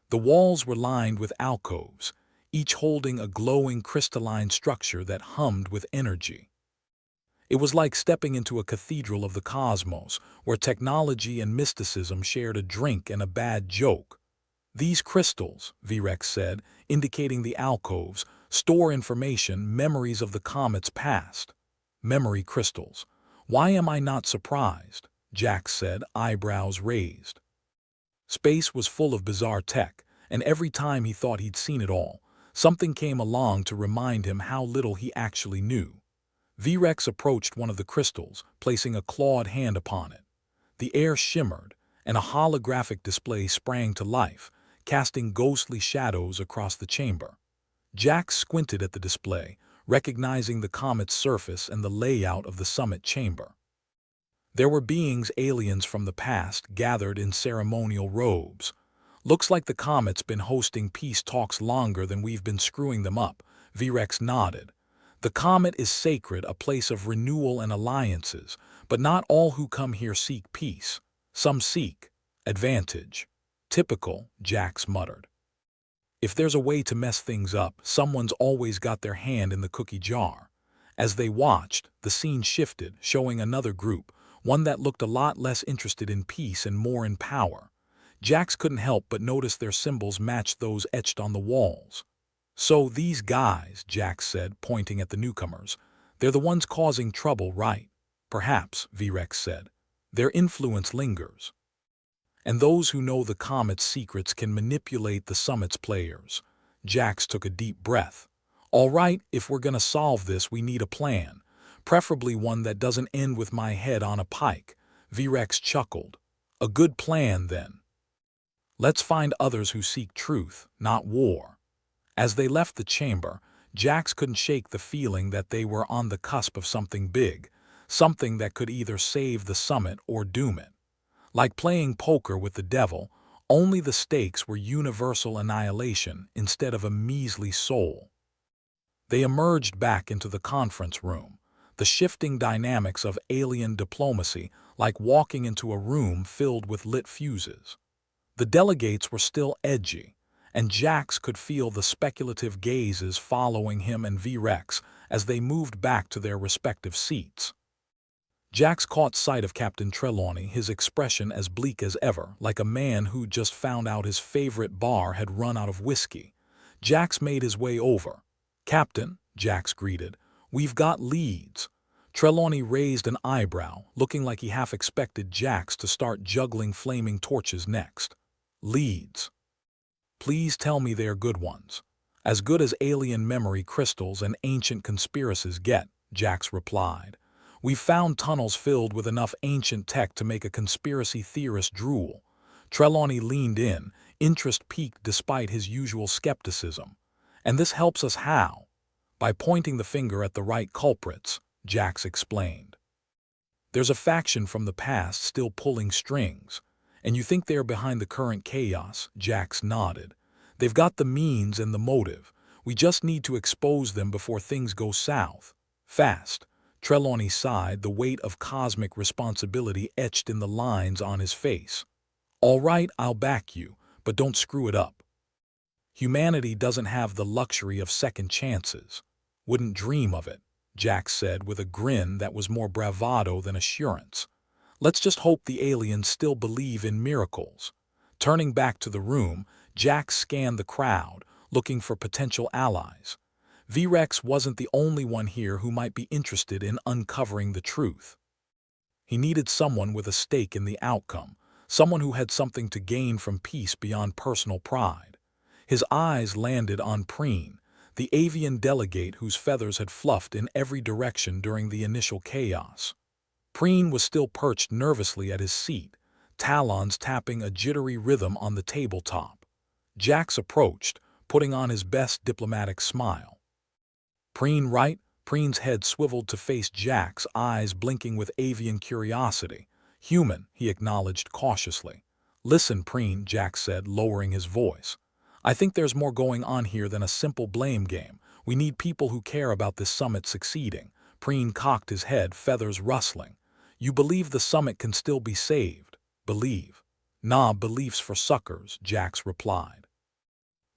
The walls were lined with alcoves, each holding a glowing crystalline structure that hummed with energy. It was like stepping into a cathedral of the cosmos, where technology and mysticism shared a drink and a bad joke. "These crystals," Vrex said, indicating the alcoves, "store information, memories of the comet's past." Memory crystals. Why am I not surprised? Jax said, eyebrows raised. Space was full of bizarre tech, and every time he thought he'd seen it all, something came along to remind him how little he actually knew. V-Rex approached one of the crystals, placing a clawed hand upon it. The air shimmered, and a holographic display sprang to life, casting ghostly shadows across the chamber. Jax squinted at the display, recognizing the comet's surface and the layout of the summit chamber. There were beings aliens from the past gathered in ceremonial robes. Looks like the comet's been hosting peace talks longer than we've been screwing them up, V-Rex nodded. The comet is sacred, a place of renewal and alliances, but not all who come here seek peace. Some seek advantage. Typical, Jax muttered. If there's a way to mess things up, someone's always got their hand in the cookie jar. As they watched, the scene shifted, showing another group, one that looked a lot less interested in peace and more in power. Jax couldn't help but notice their symbols matched those etched on the walls. So these guys, Jax said, pointing at the newcomers, they're the ones causing trouble, right? Perhaps, V-Rex said. Their influence lingers. And those who know the comet's secrets can manipulate the summit's players. Jax took a deep breath. All right, if we're gonna solve this, we need a plan. Preferably one that doesn't end with my head on a pike. V-Rex chuckled. A good plan, then. Let's find others who seek truth, not war. As they left the chamber, Jax couldn't shake the feeling that they were on the cusp of something big, something that could either save the summit or doom it. Like playing poker with the devil, only the stakes were universal annihilation instead of a measly soul. They emerged back into the conference room, the shifting dynamics of alien diplomacy like walking into a room filled with lit fuses. The delegates were still edgy, and Jax could feel the speculative gazes following him and V-Rex as they moved back to their respective seats. Jax caught sight of Captain Trelawney, his expression as bleak as ever, like a man who'd just found out his favorite bar had run out of whiskey. Jax made his way over. "Captain," Jax greeted, "we've got leads." Trelawney raised an eyebrow, looking like he half expected Jax to start juggling flaming torches next. "Leads? Please tell me they're good ones." "As good as alien memory crystals and ancient conspiracies get," Jax replied. "We've found tunnels filled with enough ancient tech to make a conspiracy theorist drool." Trelawney leaned in, interest piqued despite his usual skepticism. "And this helps us how?" "By pointing the finger at the right culprits," Jax explained. "There's a faction from the past still pulling strings. And you think they're behind the current chaos?" Jax nodded. "They've got the means and the motive. We just need to expose them before things go south. Fast." Trelawney sighed, the weight of cosmic responsibility etched in the lines on his face. "All right, I'll back you, but don't screw it up. Humanity doesn't have the luxury of second chances." "Wouldn't dream of it," Jax said with a grin that was more bravado than assurance. "Let's just hope the aliens still believe in miracles." Turning back to the room, Jax scanned the crowd, looking for potential allies. V-Rex wasn't the only one here who might be interested in uncovering the truth. He needed someone with a stake in the outcome, someone who had something to gain from peace beyond personal pride. His eyes landed on Preen, the avian delegate whose feathers had fluffed in every direction during the initial chaos. Preen was still perched nervously at his seat, talons tapping a jittery rhythm on the tabletop. Jax approached, putting on his best diplomatic smile. "Preen, right?" Preen's head swiveled to face Jax, eyes blinking with avian curiosity. "Human," he acknowledged cautiously. "Listen, Preen," Jax said, lowering his voice. "I think there's more going on here than a simple blame game. We need people who care about this summit succeeding." Preen cocked his head, feathers rustling. "You believe the summit can still be saved?" "Believe? Nah, belief's for suckers," Jax replied.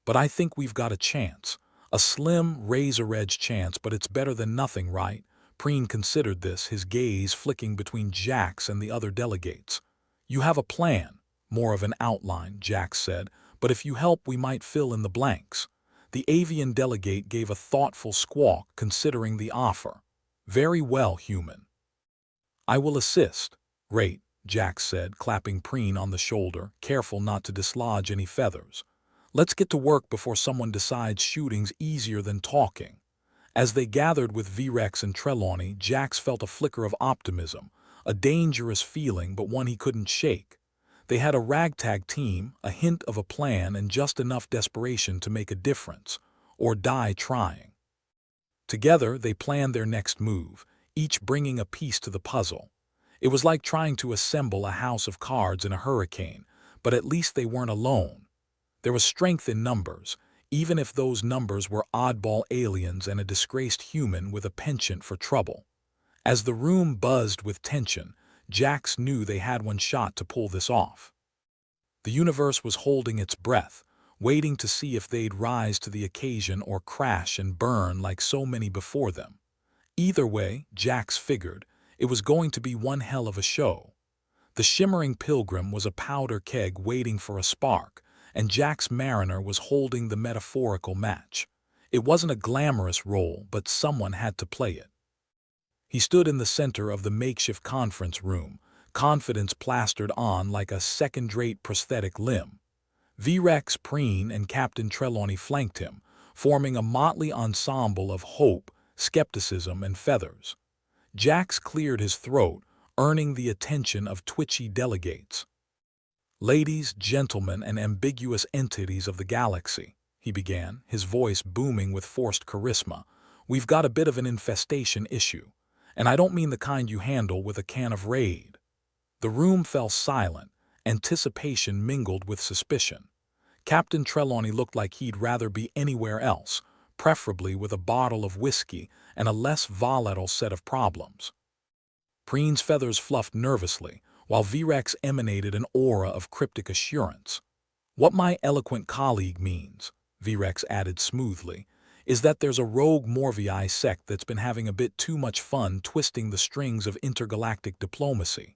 "But I think we've got a chance. A slim, razor-edge chance, but it's better than nothing, right?" Preen considered this, his gaze flicking between Jax and the other delegates. "You have a plan." "More of an outline," Jax said, "but if you help we might fill in the blanks." The avian delegate gave a thoughtful squawk, considering the offer. Very well, human. I will assist. Great, Jack said, clapping Preen on the shoulder, careful not to dislodge any feathers. Let's get to work before someone decides shooting's easier than talking. As they gathered with Virex and Trelawney, Jax felt a flicker of optimism, a dangerous feeling but one he couldn't shake. They had a ragtag team, a hint of a plan, and just enough desperation to make a difference, or die trying. Together, they planned their next move, each bringing a piece to the puzzle. It was like trying to assemble a house of cards in a hurricane, but at least they weren't alone. There was strength in numbers, even if those numbers were oddball aliens and a disgraced human with a penchant for trouble. As the room buzzed with tension, Jax knew they had one shot to pull this off. The universe was holding its breath, waiting to see if they'd rise to the occasion or crash and burn like so many before them. Either way, Jax figured, it was going to be one hell of a show. The shimmering pilgrim was a powder keg waiting for a spark, and Jack's mariner was holding the metaphorical match. It wasn't a glamorous role, but someone had to play it. He stood in the center of the makeshift conference room, confidence plastered on like a second-rate prosthetic limb. Virex, Preen, and Captain Trelawney flanked him, forming a motley ensemble of hope, skepticism, and feathers. Jax cleared his throat, earning the attention of twitchy delegates. "Ladies, gentlemen, and ambiguous entities of the galaxy," he began, his voice booming with forced charisma, "we've got a bit of an infestation issue, and I don't mean the kind you handle with a can of Raid." The room fell silent, anticipation mingled with suspicion. Captain Trelawney looked like he'd rather be anywhere else, preferably with a bottle of whiskey and a less volatile set of problems. Preen's feathers fluffed nervously, while Virex emanated an aura of cryptic assurance. "What my eloquent colleague means," Virex added smoothly, "is that there's a rogue Morvii sect that's been having a bit too much fun twisting the strings of intergalactic diplomacy.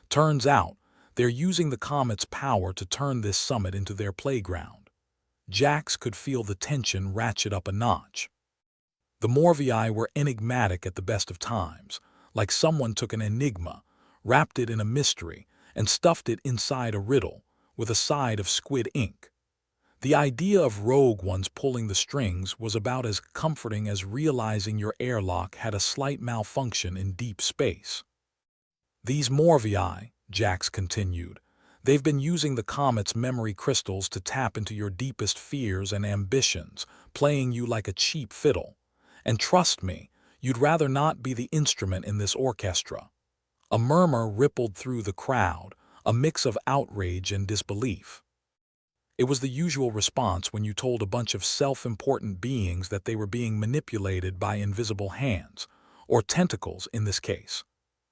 Turns out, they're using the comet's power to turn this summit into their playground." Jax could feel the tension ratchet up a notch. The Morvii were enigmatic at the best of times, like someone took an enigma, wrapped it in a mystery, and stuffed it inside a riddle, with a side of squid ink. The idea of rogue ones pulling the strings was about as comforting as realizing your airlock had a slight malfunction in deep space. "These Morvii," Jax continued, "they've been using the comet's memory crystals to tap into your deepest fears and ambitions, playing you like a cheap fiddle. And trust me, you'd rather not be the instrument in this orchestra." A murmur rippled through the crowd, a mix of outrage and disbelief. It was the usual response when you told a bunch of self-important beings that they were being manipulated by invisible hands, or tentacles in this case.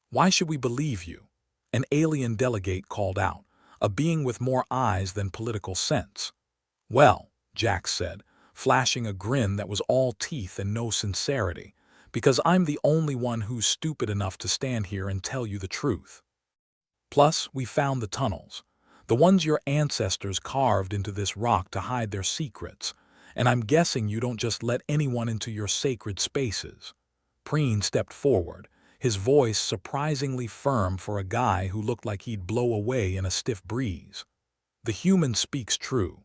"Why should we believe you?" An alien delegate called out, a being with more eyes than political sense. "Well," Jax said, flashing a grin that was all teeth and no sincerity, "because I'm the only one who's stupid enough to stand here and tell you the truth. Plus, we found the tunnels, the ones your ancestors carved into this rock to hide their secrets, and I'm guessing you don't just let anyone into your sacred spaces." Preen stepped forward, his voice surprisingly firm for a guy who looked like he'd blow away in a stiff breeze. "The human speaks true.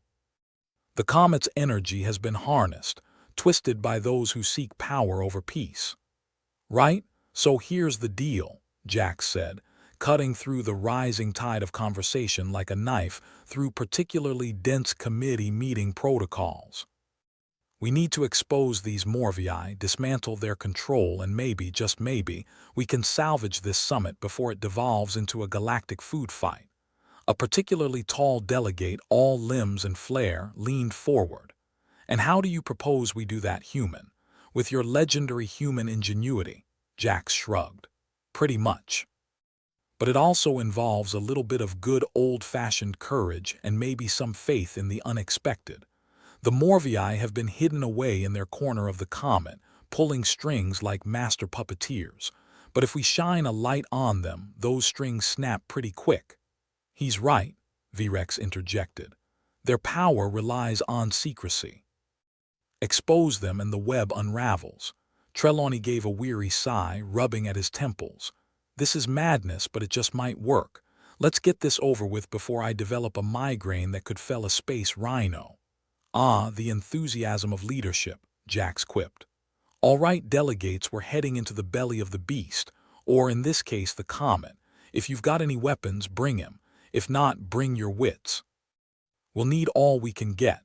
The comet's energy has been harnessed, twisted by those who seek power over peace. Right? So here's the deal," Jax said, cutting through the rising tide of conversation like a knife through particularly dense committee meeting protocols. "We need to expose these Morvii, dismantle their control, and maybe, just maybe, we can salvage this summit before it devolves into a galactic food fight." A particularly tall delegate, all limbs and flair, leaned forward. "And how do you propose we do that, human? With your legendary human ingenuity?" Jax shrugged. "Pretty much. But it also involves a little bit of good old-fashioned courage and maybe some faith in the unexpected. The Morvii have been hidden away in their corner of the comet, pulling strings like master puppeteers. But if we shine a light on them, those strings snap pretty quick." "He's right," Virex interjected. "Their power relies on secrecy. Expose them and the web unravels." Trelawney gave a weary sigh, rubbing at his temples. This is madness, but it just might work. Let's get this over with before I develop a migraine that could fell a space rhino. Ah, the enthusiasm of leadership, Jax quipped. All right, delegates, we're heading into the belly of the beast, or in this case, the comet. If you've got any weapons, bring him. If not, bring your wits. We'll need all we can get.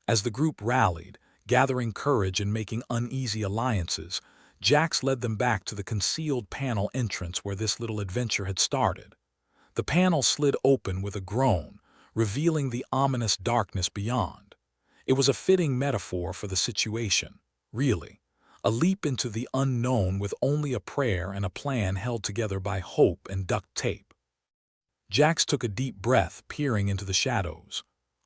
As the group rallied, gathering courage and making uneasy alliances, Jax led them back to the concealed panel entrance where this little adventure had started. The panel slid open with a groan, revealing the ominous darkness beyond. It was a fitting metaphor for the situation, really. A leap into the unknown with only a prayer and a plan held together by hope and duct tape. Jax took a deep breath, peering into the shadows.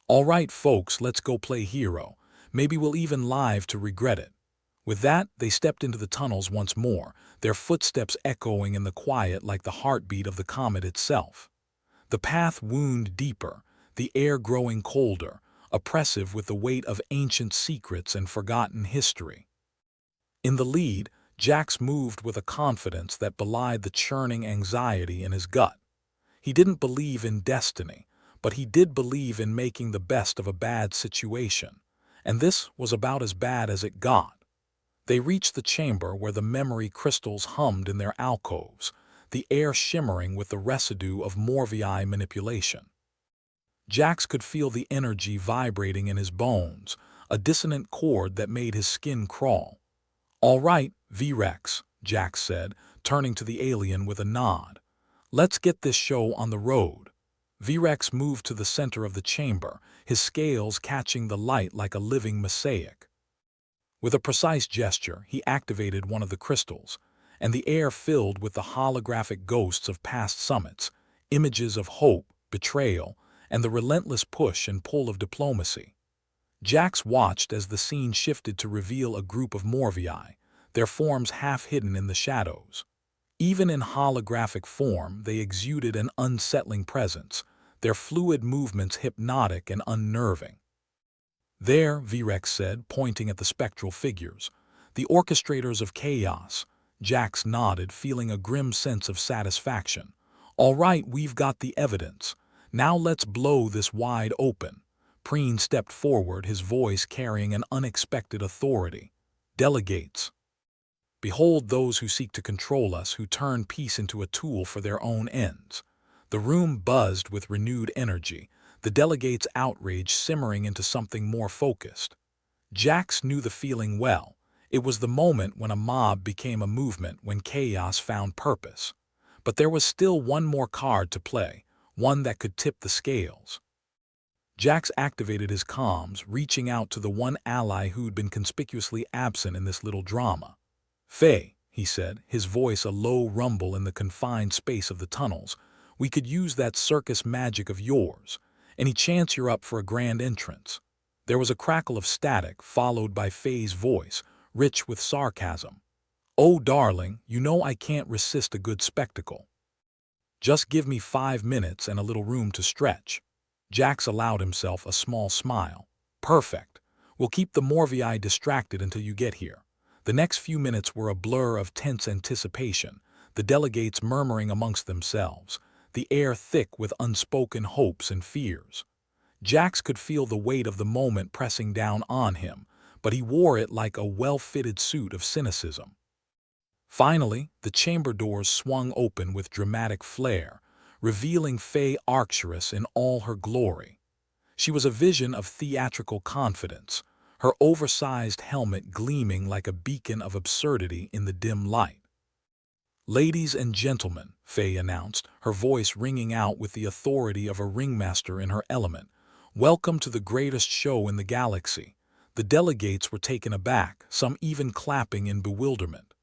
All right, folks, let's go play hero. Maybe we'll even live to regret it. With that, they stepped into the tunnels once more, their footsteps echoing in the quiet like the heartbeat of the comet itself. The path wound deeper, the air growing colder, oppressive with the weight of ancient secrets and forgotten history. In the lead, Jax moved with a confidence that belied the churning anxiety in his gut. He didn't believe in destiny, but he did believe in making the best of a bad situation, and this was about as bad as it got. They reached the chamber where the memory crystals hummed in their alcoves, the air shimmering with the residue of Morvii manipulation. Jax could feel the energy vibrating in his bones, a dissonant chord that made his skin crawl. All right, V-Rex, Jax said, turning to the alien with a nod. Let's get this show on the road. V-Rex moved to the center of the chamber, his scales catching the light like a living mosaic. With a precise gesture, he activated one of the crystals, and the air filled with the holographic ghosts of past summits, images of hope, betrayal, and the relentless push and pull of diplomacy. Jax watched as the scene shifted to reveal a group of Morvii, their forms half hidden in the shadows. Even in holographic form, they exuded an unsettling presence, their fluid movements hypnotic and unnerving. There, V-Rex said, pointing at the spectral figures, the orchestrators of chaos. Jax nodded, feeling a grim sense of satisfaction. All right, we've got the evidence. Now let's blow this wide open. Preen stepped forward, his voice carrying an unexpected authority. Delegates. Behold those who seek to control us, who turn peace into a tool for their own ends. The room buzzed with renewed energy, the delegates' outrage simmering into something more focused. Jax knew the feeling well. It was the moment when a mob became a movement, when chaos found purpose. But there was still one more card to play, one that could tip the scales. Jax activated his comms, reaching out to the one ally who'd been conspicuously absent in this little drama. Faye, he said, his voice a low rumble in the confined space of the tunnels, we could use that circus magic of yours. Any chance you're up for a grand entrance? There was a crackle of static, followed by Faye's voice, rich with sarcasm. Oh, darling, you know I can't resist a good spectacle. Just give me 5 minutes and a little room to stretch. Jax allowed himself a small smile. Perfect. We'll keep the Morvii distracted until you get here. The next few minutes were a blur of tense anticipation, the delegates murmuring amongst themselves, the air thick with unspoken hopes and fears. Jax could feel the weight of the moment pressing down on him, but he wore it like a well-fitted suit of cynicism. Finally, the chamber doors swung open with dramatic flair, revealing Faye Arcturus in all her glory. She was a vision of theatrical confidence, her oversized helmet gleaming like a beacon of absurdity in the dim light. Ladies and gentlemen, Faye announced, her voice ringing out with the authority of a ringmaster in her element, welcome to the greatest show in the galaxy. The delegates were taken aback, some even clapping in bewilderment.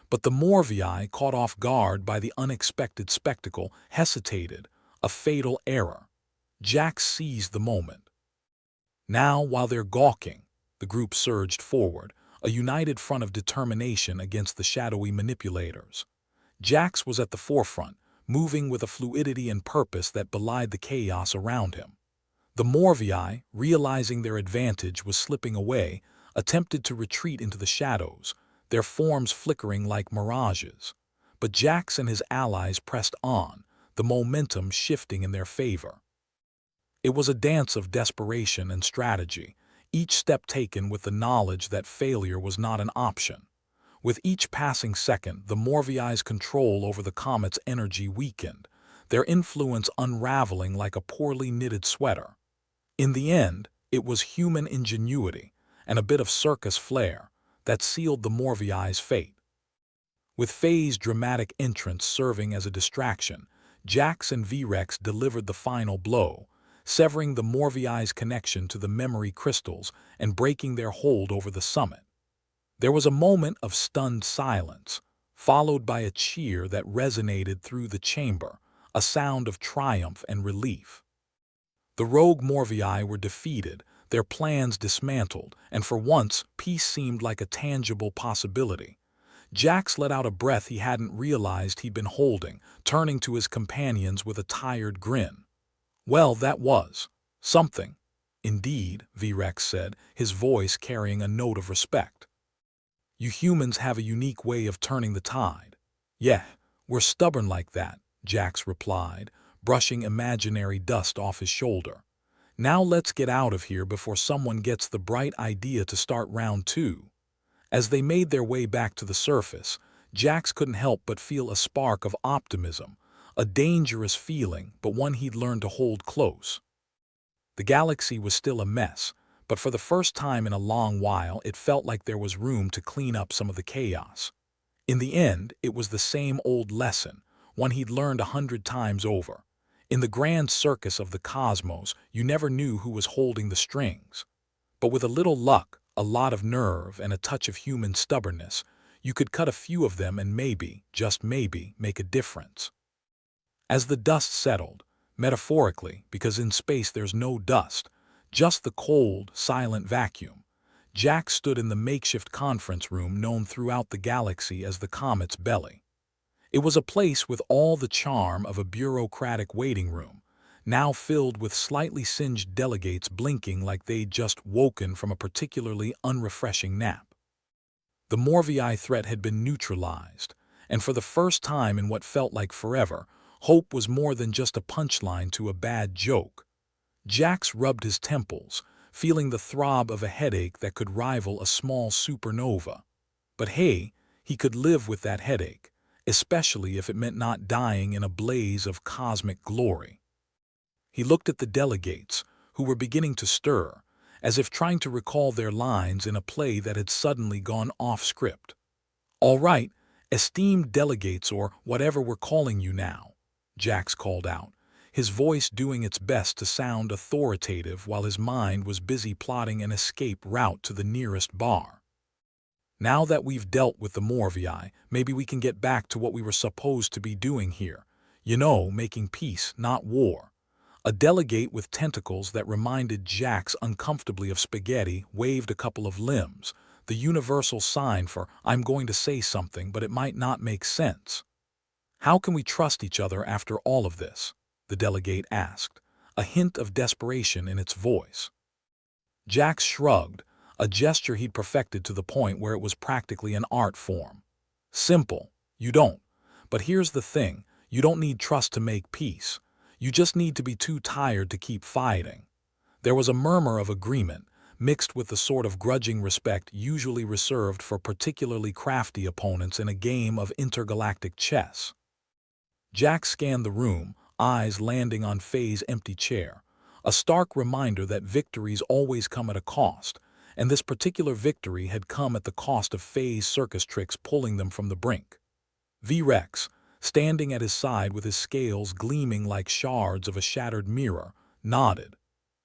But the Morvii, caught off guard by the unexpected spectacle, hesitated, a fatal error. Jax seized the moment. Now, while they're gawking, the group surged forward, a united front of determination against the shadowy manipulators. Jax was at the forefront, moving with a fluidity and purpose that belied the chaos around him. The Morvii, realizing their advantage was slipping away, attempted to retreat into the shadows, their forms flickering like mirages. But Jax and his allies pressed on, the momentum shifting in their favor. It was a dance of desperation and strategy, each step taken with the knowledge that failure was not an option. With each passing second, the Morviai's control over the comet's energy weakened, their influence unraveling like a poorly knitted sweater. In the end, it was human ingenuity and a bit of circus flair that sealed the Morviai's fate. With Faye's dramatic entrance serving as a distraction, Jax and V-Rex delivered the final blow, severing the Morviai's connection to the memory crystals and breaking their hold over the summit. There was a moment of stunned silence, followed by a cheer that resonated through the chamber, a sound of triumph and relief. The rogue Morviai were defeated, their plans dismantled, and for once, peace seemed like a tangible possibility. Jax let out a breath he hadn't realized he'd been holding, turning to his companions with a tired grin. Well, that was something. Indeed, V-Rex said, his voice carrying a note of respect. You humans have a unique way of turning the tide. Yeah, we're stubborn like that, Jax replied, brushing imaginary dust off his shoulder. Now let's get out of here before someone gets the bright idea to start round two. As they made their way back to the surface, Jax couldn't help but feel a spark of optimism, a dangerous feeling, but one he'd learned to hold close. The galaxy was still a mess, but for the first time in a long while it felt like there was room to clean up some of the chaos. In the end, it was the same old lesson, one he'd learned 100 times over. In the grand circus of the cosmos, you never knew who was holding the strings. But with a little luck, a lot of nerve, and a touch of human stubbornness, you could cut a few of them and maybe, just maybe, make a difference. As the dust settled, metaphorically, because in space there's no dust, just the cold, silent vacuum, Jack stood in the makeshift conference room known throughout the galaxy as the comet's belly. It was a place with all the charm of a bureaucratic waiting room, now filled with slightly singed delegates blinking like they'd just woken from a particularly unrefreshing nap. The Morviai threat had been neutralized, and for the first time in what felt like forever, hope was more than just a punchline to a bad joke. Jax rubbed his temples, feeling the throb of a headache that could rival a small supernova. But hey, he could live with that headache, especially if it meant not dying in a blaze of cosmic glory. He looked at the delegates, who were beginning to stir, as if trying to recall their lines in a play that had suddenly gone off script. "All right, esteemed delegates, or whatever we're calling you now," Jax called out, his voice doing its best to sound authoritative while his mind was busy plotting an escape route to the nearest bar. "Now that we've dealt with the Morviai, maybe we can get back to what we were supposed to be doing here. You know, making peace, not war." A delegate with tentacles that reminded Jax uncomfortably of spaghetti waved a couple of limbs, the universal sign for "I'm going to say something, but it might not make sense." "How can we trust each other after all of this?" the delegate asked, a hint of desperation in its voice. Jax shrugged, a gesture he'd perfected to the point where it was practically an art form. "Simple, you don't. But here's the thing, you don't need trust to make peace. You just need to be too tired to keep fighting." There was a murmur of agreement, mixed with the sort of grudging respect usually reserved for particularly crafty opponents in a game of intergalactic chess. Jack scanned the room, eyes landing on Faye's empty chair, a stark reminder that victories always come at a cost, and this particular victory had come at the cost of Faye's circus tricks pulling them from the brink. V-Rex, standing at his side with his scales gleaming like shards of a shattered mirror, nodded.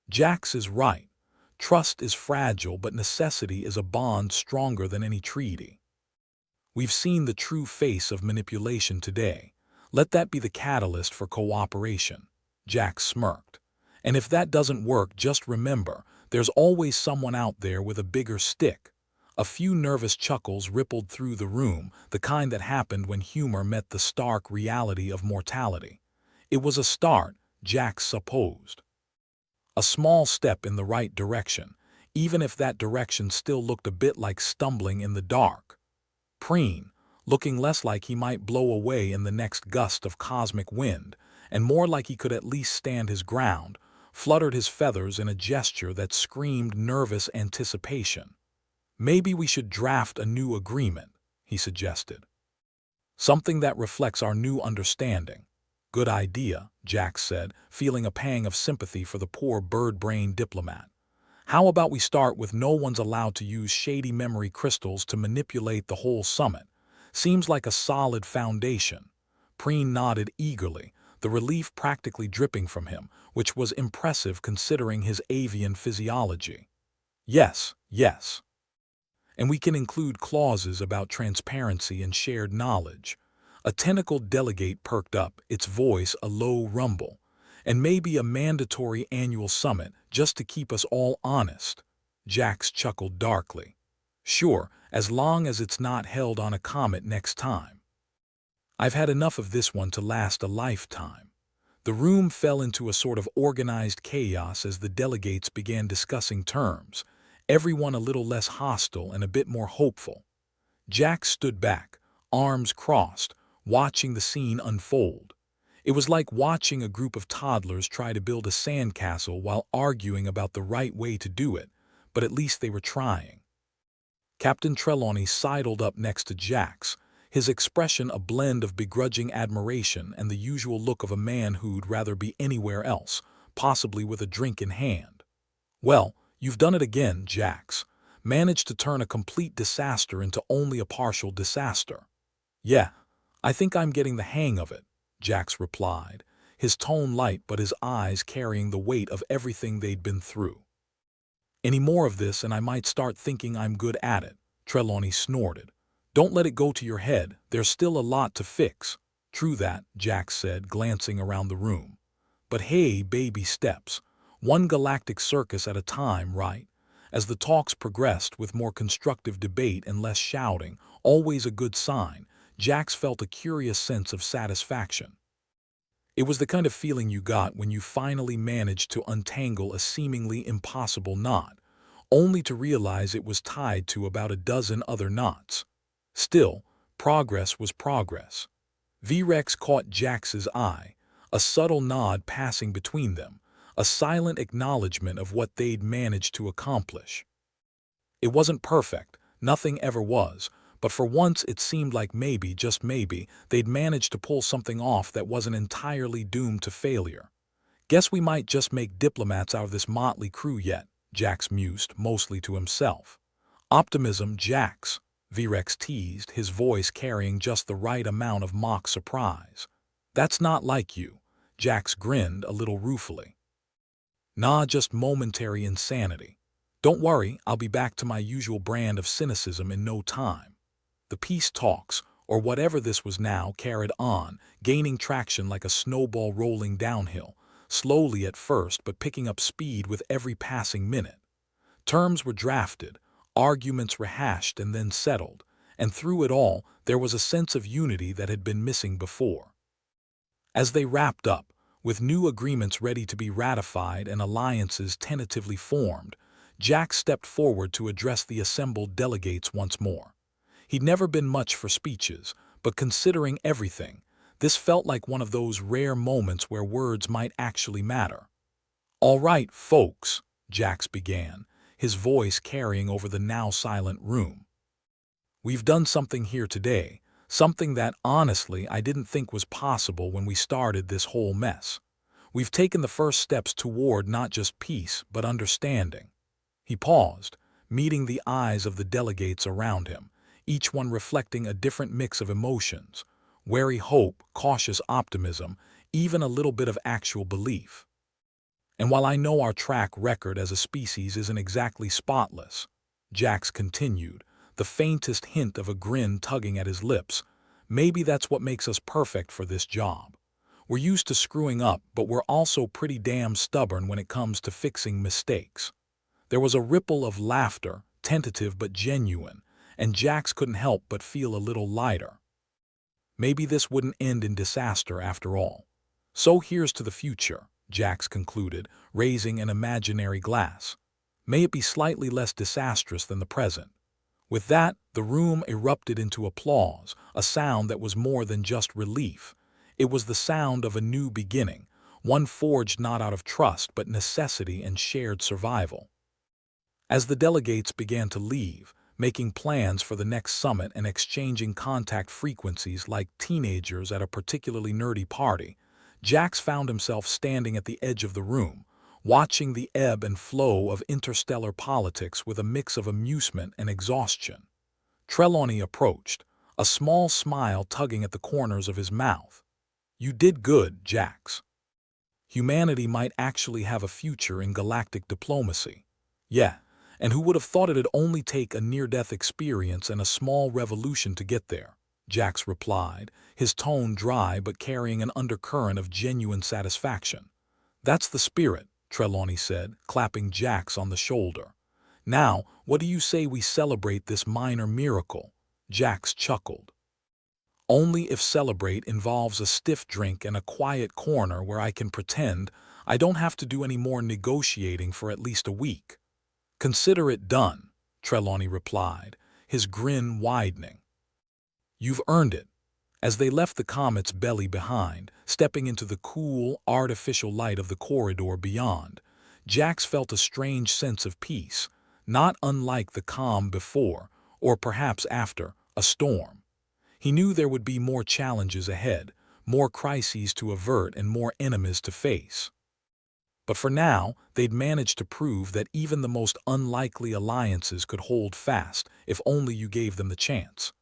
"Jax is right. Trust is fragile, but necessity is a bond stronger than any treaty. We've seen the true face of manipulation today. Let that be the catalyst for cooperation." Jax smirked. "And if that doesn't work, just remember, there's always someone out there with a bigger stick." A few nervous chuckles rippled through the room, the kind that happened when humor met the stark reality of mortality. It was a start, Jax supposed. A small step in the right direction, even if that direction still looked a bit like stumbling in the dark. Preen, looking less like he might blow away in the next gust of cosmic wind, and more like he could at least stand his ground, fluttered his feathers in a gesture that screamed nervous anticipation. "Maybe we should draft a new agreement," he suggested. "Something that reflects our new understanding." "Good idea," Jax said, feeling a pang of sympathy for the poor bird-brained diplomat. "How about we start with no one's allowed to use shady memory crystals to manipulate the whole summit? Seems like a solid foundation." Preen nodded eagerly, the relief practically dripping from him, which was impressive considering his avian physiology. "Yes, yes. And we can include clauses about transparency and shared knowledge." A tentacled delegate perked up, its voice a low rumble. "And maybe a mandatory annual summit just to keep us all honest." Jax chuckled darkly. "Sure, as long as it's not held on a comet next time. I've had enough of this one to last a lifetime." The room fell into a sort of organized chaos as the delegates began discussing terms, everyone a little less hostile and a bit more hopeful. Jack stood back, arms crossed, watching the scene unfold. It was like watching a group of toddlers try to build a sandcastle while arguing about the right way to do it, but at least they were trying. Captain Trelawney sidled up next to Jax, his expression a blend of begrudging admiration and the usual look of a man who'd rather be anywhere else, possibly with a drink in hand. "Well, you've done it again, Jax. Managed to turn a complete disaster into only a partial disaster." "Yeah, I think I'm getting the hang of it," Jax replied, his tone light but his eyes carrying the weight of everything they'd been through. "Any more of this and I might start thinking I'm good at it," Trelawney snorted. "Don't let it go to your head, there's still a lot to fix." "True that," Jax said, glancing around the room. "But hey, baby steps. One galactic circus at a time, right?" As the talks progressed with more constructive debate and less shouting, always a good sign, Jax felt a curious sense of satisfaction. It was the kind of feeling you got when you finally managed to untangle a seemingly impossible knot, only to realize it was tied to about a dozen other knots. Still, progress was progress. V-Rex caught Jax's eye, a subtle nod passing between them, a silent acknowledgement of what they'd managed to accomplish. It wasn't perfect, nothing ever was, but for once it seemed like maybe, just maybe, they'd managed to pull something off that wasn't entirely doomed to failure. "Guess we might just make diplomats out of this motley crew yet," Jax mused, mostly to himself. "Optimism, Jax," V-Rex teased, his voice carrying just the right amount of mock surprise. "That's not like you." Jax grinned a little ruefully. "Nah, just momentary insanity. Don't worry, I'll be back to my usual brand of cynicism in no time." The peace talks, or whatever this was now, carried on, gaining traction like a snowball rolling downhill, slowly at first but picking up speed with every passing minute. Terms were drafted, arguments rehashed and then settled, and through it all there was a sense of unity that had been missing before. As they wrapped up, with new agreements ready to be ratified and alliances tentatively formed, Jack stepped forward to address the assembled delegates once more. He'd never been much for speeches, but considering everything, this felt like one of those rare moments where words might actually matter. "All right, folks," Jax began, his voice carrying over the now silent room. "We've done something here today, something that, honestly, I didn't think was possible when we started this whole mess. We've taken the first steps toward not just peace, but understanding." He paused, meeting the eyes of the delegates around him, each one reflecting a different mix of emotions: wary hope, cautious optimism, even a little bit of actual belief. "And while I know our track record as a species isn't exactly spotless," Jax continued, the faintest hint of a grin tugging at his lips, "maybe that's what makes us perfect for this job. We're used to screwing up, but we're also pretty damn stubborn when it comes to fixing mistakes." There was a ripple of laughter, tentative but genuine, and Jax couldn't help but feel a little lighter. Maybe this wouldn't end in disaster after all. "So here's to the future," Jax concluded, raising an imaginary glass. "May it be slightly less disastrous than the present." With that, the room erupted into applause, a sound that was more than just relief. It was the sound of a new beginning, one forged not out of trust but necessity and shared survival. As the delegates began to leave, making plans for the next summit and exchanging contact frequencies like teenagers at a particularly nerdy party, Jax found himself standing at the edge of the room, watching the ebb and flow of interstellar politics with a mix of amusement and exhaustion. Trelawney approached, a small smile tugging at the corners of his mouth. "You did good, Jax. Humanity might actually have a future in galactic diplomacy." "Yeah, and who would have thought it'd only take a near-death experience and a small revolution to get there?" Jax replied, his tone dry but carrying an undercurrent of genuine satisfaction. "That's the spirit," Trelawney said, clapping Jax on the shoulder. "Now, what do you say we celebrate this minor miracle?" Jax chuckled. "Only if celebrate involves a stiff drink and a quiet corner where I can pretend I don't have to do any more negotiating for at least a week." "Consider it done," Trelawney replied, his grin widening. "You've earned it." As they left the comet's belly behind, stepping into the cool, artificial light of the corridor beyond, Jax felt a strange sense of peace, not unlike the calm before, or perhaps after, a storm. He knew there would be more challenges ahead, more crises to avert and more enemies to face. But for now, they'd managed to prove that even the most unlikely alliances could hold fast if only you gave them the chance.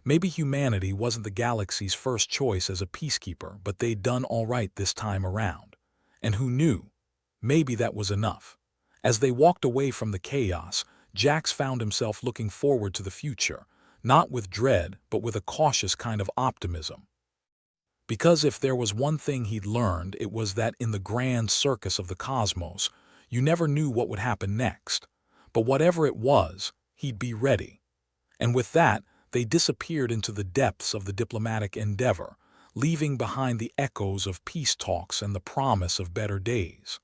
Maybe humanity wasn't the galaxy's first choice as a peacekeeper, but they'd done all right this time around. And who knew? Maybe that was enough. As they walked away from the chaos, Jax found himself looking forward to the future, not with dread, but with a cautious kind of optimism. Because if there was one thing he'd learned, it was that in the grand circus of the cosmos, you never knew what would happen next. But whatever it was, he'd be ready. And with that, they disappeared into the depths of the diplomatic endeavor, leaving behind the echoes of peace talks and the promise of better days.